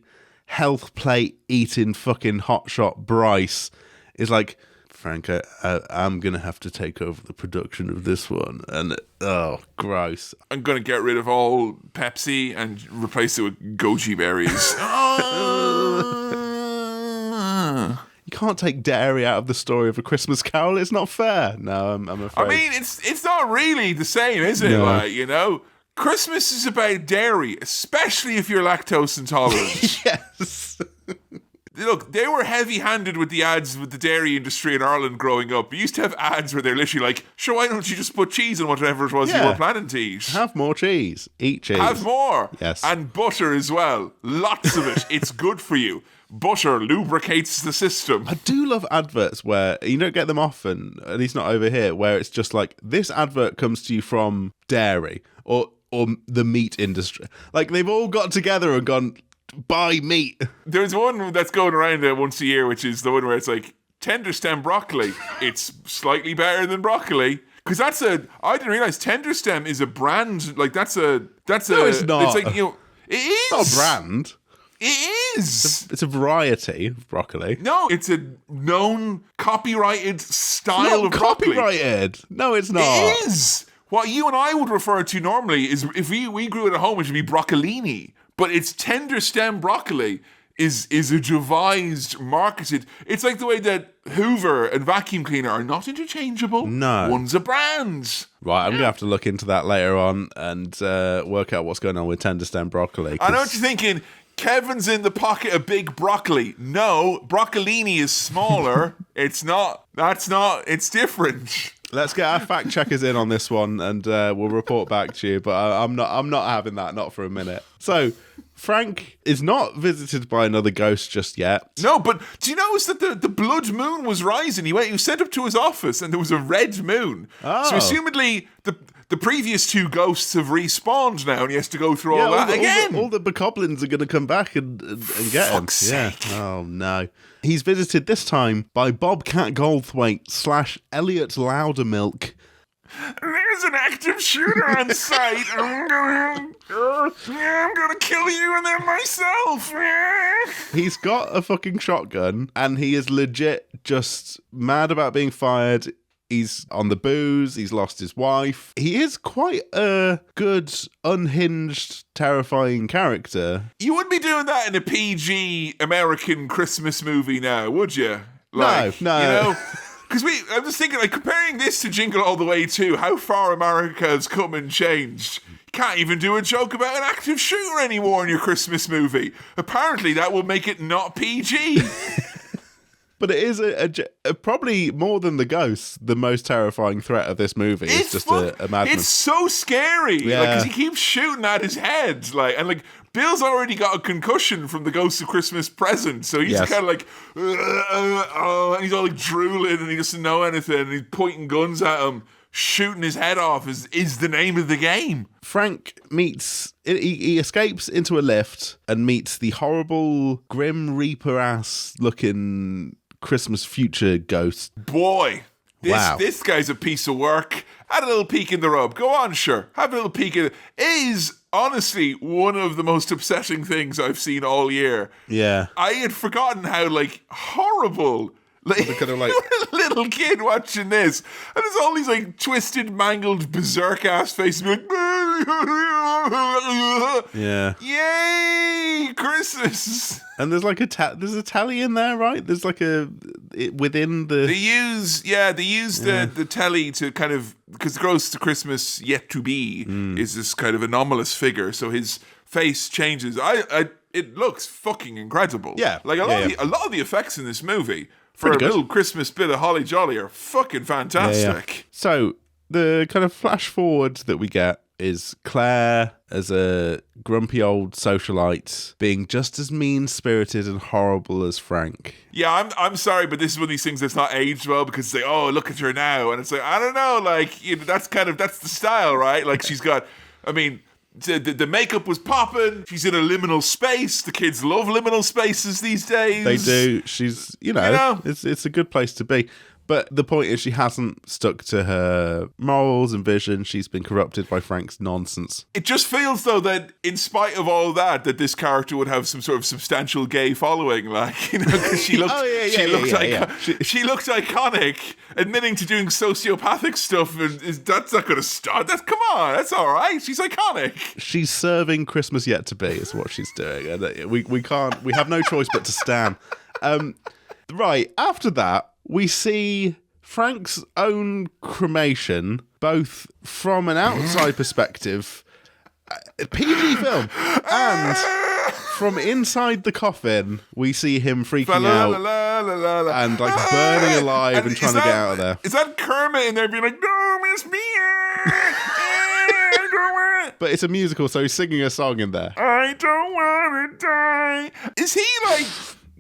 health plate eating fucking hotshot Bryce is like, Frank, I'm going to have to take over the production of this one. And, oh, gross. I'm going to get rid of all Pepsi and replace it with goji berries. You can't take dairy out of the story of A Christmas Carol. It's not fair. No, I'm afraid. I mean, it's not really the same, is it? No. Like, you know, Christmas is about dairy, especially if you're lactose intolerant. Yes. Look, they were heavy-handed with the ads with the dairy industry in Ireland growing up. We used to have ads where they're literally like, sure, why don't you just put cheese on whatever it was you were planning to eat? Have more cheese. Eat cheese. Have more. Yes. And butter as well. Lots of it. It's good for you. Butter lubricates the system. I do love adverts where you don't get them often, at least not over here, where it's just like, this advert comes to you from dairy or the meat industry. Like, they've all got together and gone, buy meat. There's one that's going around once a year, which is the one where it's like, tender stem broccoli. It's slightly better than broccoli. Because I didn't realize tender stem is a brand. Like, that's No, it's not. It's like, you know, it is. It's not a brand. It is. It's a variety of broccoli. No, it's a known copyrighted style of Not broccoli. copyrighted. No, it's not. It is. What you and I would refer to normally is, if we grew it at home, it should be broccolini. But it's tender stem broccoli is a devised, marketed. It's like the way that Hoover and vacuum cleaner are not interchangeable. No. One's a brand. Right, I'm going to have to look into that later on and work out what's going on with tender stem broccoli. I know what you're thinking. Kevin's in the pocket of big broccoli. No, broccolini is smaller. It's not. That's not. It's different. Let's get our fact checkers in on this one, and we'll report back to you. But I'm not having that, not for a minute. So, Frank is not visited by another ghost just yet. No, but do you notice that the blood moon was rising? He was sent up to his office, and there was a red moon. Oh. So, assumedly, the previous two ghosts have respawned now, and he has to go through all that again. All the bokoblins are going to come back and get him. Sake. Yeah. Oh no. He's visited this time by Bobcat Goldthwait / Elliot Loudermilk. There's an active shooter on site. I'm gonna kill you and then myself. He's got a fucking shotgun, and he is legit just mad about being fired. He's on the booze. He's lost his wife. He is quite a good, unhinged, terrifying character. You wouldn't be doing that in a PG American Christmas movie now, would you? No. You know? Because I'm just thinking, like, comparing this to Jingle All the Way 2, how far America has come and changed. You can't even do a joke about an active shooter anymore in your Christmas movie. Apparently, that will make it not PG. But it is a probably more than the ghosts, the most terrifying threat of this movie. It's just a madman. It's so scary. Yeah. Because he keeps shooting at his head. And Bill's already got a concussion from the Ghost of Christmas Present. So he's kind of like, and he's all like drooling and he doesn't know anything. And he's pointing guns at him. Shooting his head off is the name of the game. Frank he escapes into a lift and meets the horrible Grim Reaper-ass looking Christmas future ghost. Boy, Wow. This guy's a piece of work. Had a little peek in the rub. Go on, sure. Have a little peek in it. It is honestly one of the most upsetting things I've seen all year. Yeah. I had forgotten how, horrible... kind of little kid watching this, and there's all these twisted, mangled, berserk ass faces, Yeah. Yay, Christmas! And there's there's a tally in there, right? There's within the... They use the telly to kind of, because the Ghost to Christmas Yet to Be is this kind of anomalous figure, so his face changes. It looks fucking incredible. Yeah. A lot of the effects in this movie for Pretty a good. little Christmas bit of holly jolly are fucking fantastic. So the kind of flash forward that we get is Claire as a grumpy old socialite being just as mean-spirited and horrible as Frank. Yeah, I'm sorry, but this is one of these things that's not aged well, because it's like, oh, look at her now. And it's like, I don't know, like, you know, that's the style, right? Like, she's got, I mean, the makeup was popping. She's in a liminal space. The kids love liminal spaces these days. They do. She's, you know? It's a good place to be. But the point is, she hasn't stuck to her morals and vision. She's been corrupted by Frank's nonsense. It just feels, though, that in spite of all that this character would have some sort of substantial gay following. Like, you know, because she looked, she looked iconic. Admitting to doing sociopathic stuff, that's not going to stop. Come on, that's all right. She's iconic. She's serving Christmas yet to be, is what she's doing. And we have no choice but to stand. Right, after that, we see Frank's own cremation, both from an outside perspective, a PG film, and from inside the coffin, we see him freaking out and like burning alive and trying to get out of there. Is that Kermit in there being like, no, miss me? But it's a musical, so he's singing a song in there. I don't want to die. Is he like...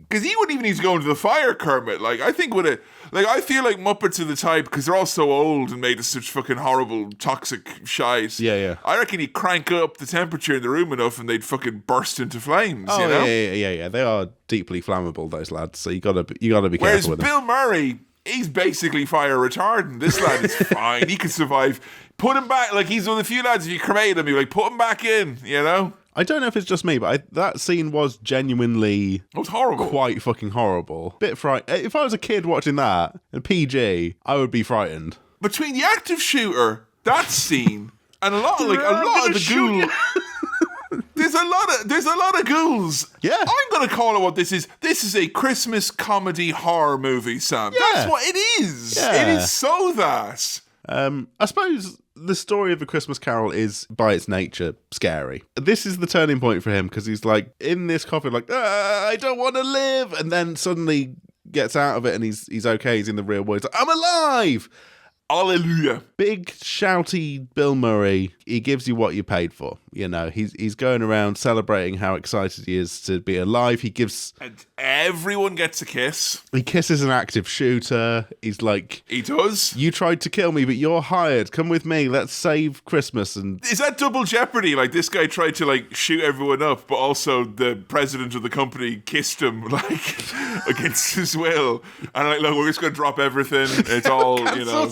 Because he wouldn't even need to go into the fire, Kermit. Like, I think I feel like Muppets are the type, because they're all so old and made of such fucking horrible, toxic shite. Yeah. I reckon he'd crank up the temperature in the room enough and they'd fucking burst into flames, you know? Yeah. They are deeply flammable, those lads, so you gotta be careful with them. Whereas Bill Murray, he's basically fire retardant. This lad is fine. He can survive. Put him back. Like, he's one of the few lads, if you cremate him, you're like, put him back in, you know? I don't know if it's just me, but that scene was genuinely... It was horrible. Quite fucking horrible. Bit frightened. If I was a kid watching that, and PG, I would be frightened. Between the active shooter, that scene, and a lot of the ghoul... There's a lot of ghouls. Yeah. I'm going to call it what this is. This is a Christmas comedy horror movie, Sam. Yeah. That's what it is. Yeah. It is so that. I suppose the story of A Christmas Carol is, by its nature, scary. This is the turning point for him, because he's like in this coffin, like, I don't want to live, and then suddenly gets out of it, and he's okay. He's in the real world. He's like, I'm alive. Hallelujah. Big shouty Bill Murray. He gives you what you paid for. You know, he's going around celebrating how excited he is to be alive. And everyone gets a kiss. He kisses an active shooter. He's like, he does. You tried to kill me, but you're hired. Come with me. Let's save Christmas. And is that double jeopardy? Like, this guy tried to like shoot everyone up, but also the president of the company kissed him like against his will. And like, look, we're just gonna drop everything. It's all, you know.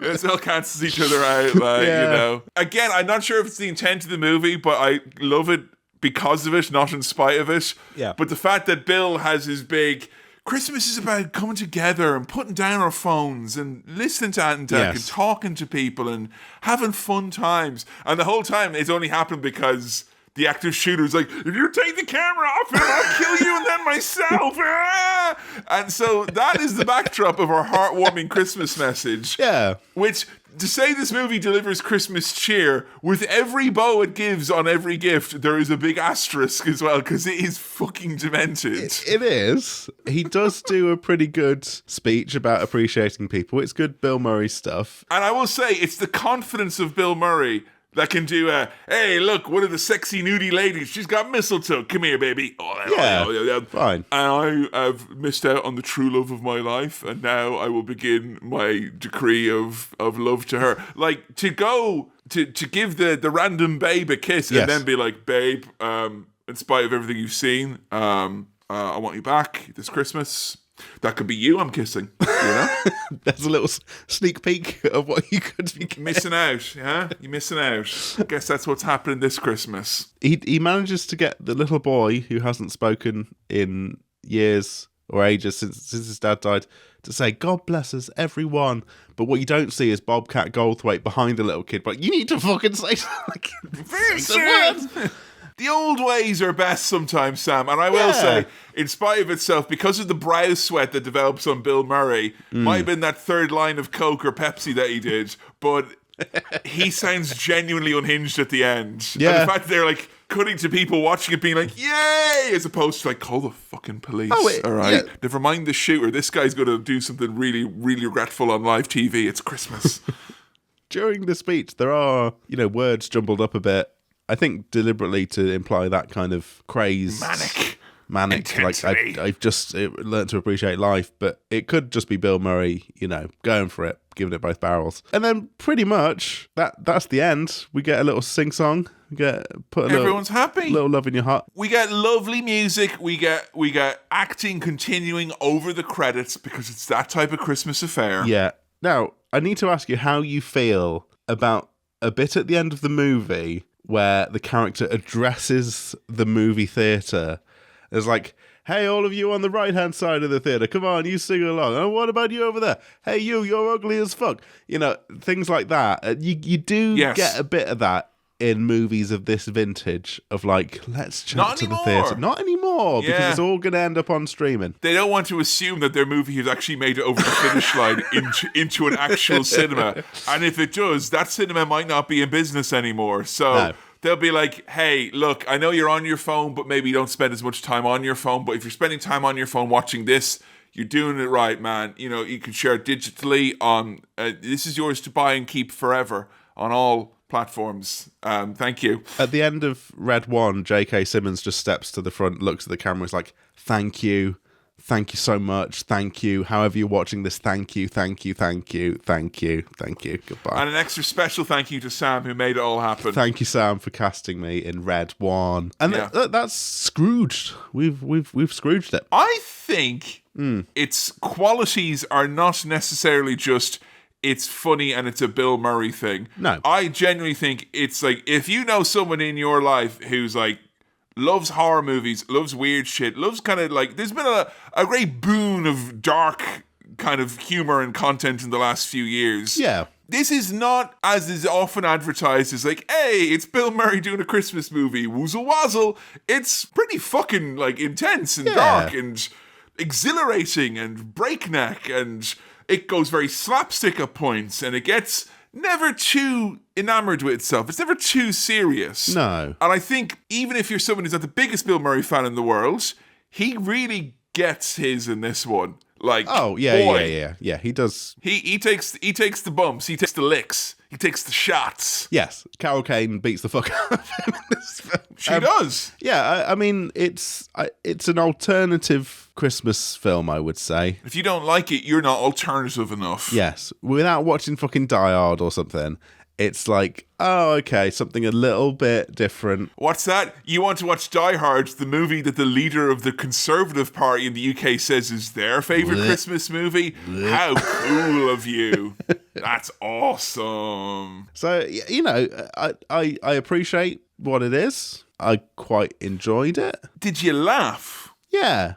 It all cancels each other out, like, you know. Again, I'm not sure if it's the intent of the movie, but I love it because of it, not in spite of it. Yeah. But the fact that Bill has his big... Christmas is about coming together and putting down our phones and listening to Ant and Dec and talking to people and having fun times. And the whole time, it's only happened because... the active shooter's like, if you take the camera off him, I'll kill you and then myself. And so that is the backdrop of our heartwarming Christmas message. Yeah. Which, to say this movie delivers Christmas cheer, with every bow it gives on every gift, there is a big asterisk as well, because it is fucking demented. It is. He does do a pretty good speech about appreciating people. It's good Bill Murray stuff. And I will say, it's the confidence of Bill Murray that can do hey, look, one of the sexy nudie ladies, she's got mistletoe. Come here, baby. Fine. And I have missed out on the true love of my life, and now I will begin my decree of love to her. Like, to go, to give the random babe a kiss and then be like, babe, in spite of everything you've seen, I want you back this Christmas. That could be you I'm kissing, you know? There's a little sneak peek of what you could be missing out, yeah? You're missing out. I guess that's what's happening this Christmas. He manages to get the little boy who hasn't spoken in years or ages since his dad died to say, God bless us, everyone. But what you don't see is Bobcat Goldthwait behind the little kid, but you need to fucking say something. The old ways are best sometimes, Sam. And I will say, in spite of itself, because of the brow sweat that develops on Bill Murray, might have been that third line of Coke or Pepsi that he did, but he sounds genuinely unhinged at the end. Yeah. And the fact that they're like cutting to people watching it being like, yay, as opposed to like, call the fucking police. All right. Yeah. Never mind the shooter. This guy's going to do something really, really regretful on live TV. It's Christmas. during the speech, there are, words jumbled up a bit. I think deliberately to imply that kind of craze. Manic. Intensity. Like I've just learned to appreciate life, but it could just be Bill Murray, going for it, giving it both barrels. And then pretty much that's the end. We get a little sing song. Everyone's happy. Little love in your heart. We get lovely music. We get acting continuing over the credits because it's that type of Christmas affair. Yeah. Now, I need to ask you how you feel about a bit at the end of the movie where the character addresses the movie theatre. It's like, hey, all of you on the right-hand side of the theatre, come on, you sing along. Oh, what about you over there? Hey, you're ugly as fuck. Things like that. You do get a bit of that in movies of this vintage of like, let's chat to the theatre. Not anymore, because it's all going to end up on streaming. They don't want to assume that their movie has actually made it over the finish line into an actual cinema. And if it does, that cinema might not be in business anymore. So... No. They'll be like, hey, look, I know you're on your phone, but maybe you don't spend as much time on your phone. But if you're spending time on your phone watching this, you're doing it right, man. You can share it digitally on, this is yours to buy and keep forever on all platforms. Thank you. At the end of Red 1, J.K. Simmons just steps to the front, looks at the camera, is like, thank you. Thank you so much. Thank you. However you're watching this, thank you, thank you, thank you, thank you, thank you. Goodbye. And an extra special thank you to Sam, who made it all happen. Thank you, Sam, for casting me in Red 1. And that's Scrooged. We've Scrooged it. I think its qualities are not necessarily just it's funny and it's a Bill Murray thing. No. I genuinely think it's like, if you know someone in your life who's like, loves horror movies, loves weird shit, loves kind of like... There's been a great boon of dark kind of humor and content in the last few years. Yeah. This is not, as is often advertised, as like, hey, it's Bill Murray doing a Christmas movie, woozle wazzle. It's pretty fucking like intense and dark and exhilarating and breakneck, and it goes very slapstick at points, and it gets... never too enamored with itself. It's never too serious. No. And I think even if you're someone who's not the biggest Bill Murray fan in the world, he really gets his in this one. Like, yeah, he does. He takes the bumps, he takes the licks, he takes the shots. Yes, Carol Kane beats the fuck out of him in this film. She does. Yeah, I mean, it's an alternative Christmas film, I would say. If you don't like it, you're not alternative enough. Yes, without watching fucking Die Hard or something, it's like, oh, okay, something a little bit different. What's that? You want to watch Die Hard, the movie that the leader of the Conservative Party in the UK says is their favourite Christmas movie? How cool of you. That's awesome. So, I appreciate what it is. I quite enjoyed it. Did you laugh? Yeah.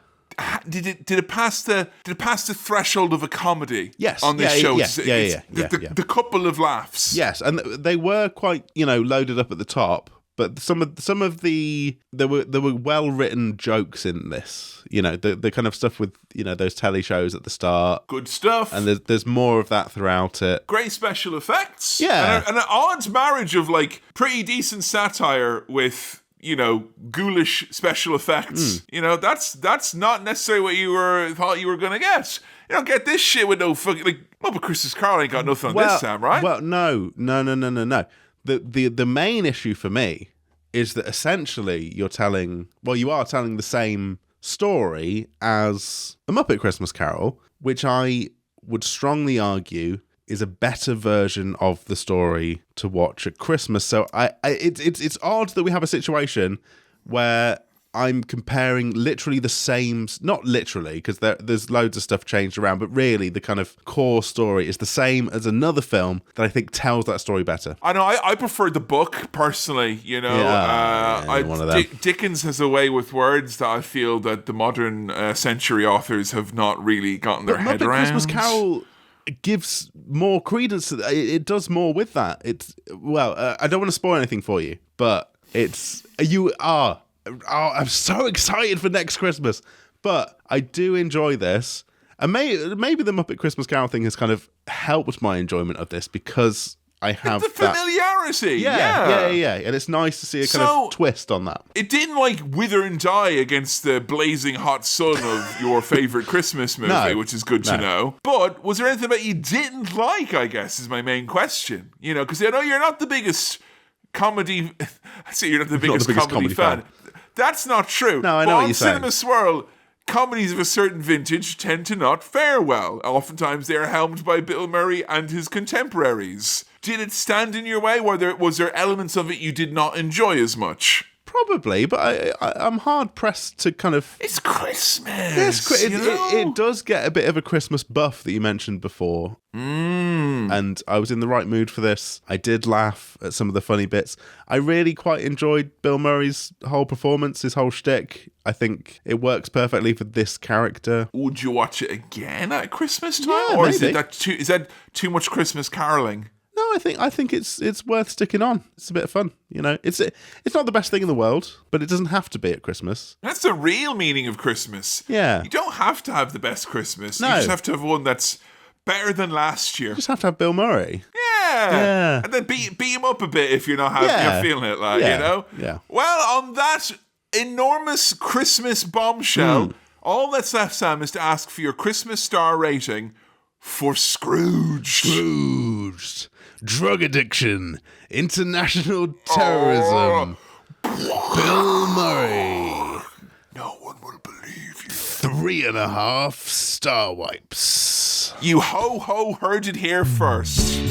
Did it pass the threshold of a comedy? Yes. On this show, The couple of laughs. Yes, and they were quite loaded up at the top, but some of the there were well written jokes in this. The kind of stuff with those telly shows at the start. Good stuff. And there's more of that throughout it. Great special effects. Yeah, and an odd marriage of like pretty decent satire with. Ghoulish special effects. That's not necessarily what you thought you were going to get. You don't get this shit with no fucking... Like, Muppet Christmas Carol ain't got nothing on this, Sam, right? Well, no. The main issue for me is that essentially you are telling the same story as A Muppet Christmas Carol, which I would strongly argue is a better version of the story to watch at Christmas. So it's odd that we have a situation where I'm comparing literally the same, not literally, because there's loads of stuff changed around, but really the kind of core story is the same as another film that I think tells that story better. I know, I prefer the book, personally, Dickens has a way with words that I feel that the modern century authors have not really gotten their head around. Christmas Carol gives more credence to that. It does more with that. I don't want to spoil anything for you, but I'm so excited for next Christmas. But I do enjoy this. And maybe the Muppet Christmas Carol thing has kind of helped my enjoyment of this, because I have the that. familiarity. Yeah. And it's nice to see a kind of twist on that. It didn't wither and die against the blazing hot sun of your favorite Christmas movie, which is good to know. But was there anything that you didn't like, I guess, is my main question. Because I know you're not the biggest comedy... I say you're not the biggest comedy fan. That's not true. No, I know what you're saying. On Cinema Swirl, comedies of a certain vintage tend to not fare well. Oftentimes they are helmed by Bill Murray and his contemporaries. Did it stand in your way? Was there elements of it you did not enjoy as much? Probably, but I'm hard pressed to kind of... It's Christmas. It does get a bit of a Christmas buff that you mentioned before. And I was in the right mood for this. I did laugh at some of the funny bits. I really quite enjoyed Bill Murray's whole performance, his whole shtick. I think it works perfectly for this character. Would you watch it again at Christmas time? Yeah, or maybe. Is that too much Christmas caroling? No, I think it's worth sticking on. It's a bit of fun, It's not the best thing in the world, but it doesn't have to be at Christmas. That's the real meaning of Christmas. Yeah. You don't have to have the best Christmas. No. You just have to have one that's better than last year. You just have to have Bill Murray. Yeah. And then beat him up a bit if you're not you're feeling it, Yeah. Well, on that enormous Christmas bombshell, all that's left, Sam, is to ask for your Christmas star rating for Scrooged. Scrooged. Drug addiction. International terrorism. Bill Murray. No one will believe you. 3.5 star wipes. You ho-ho heard it here first.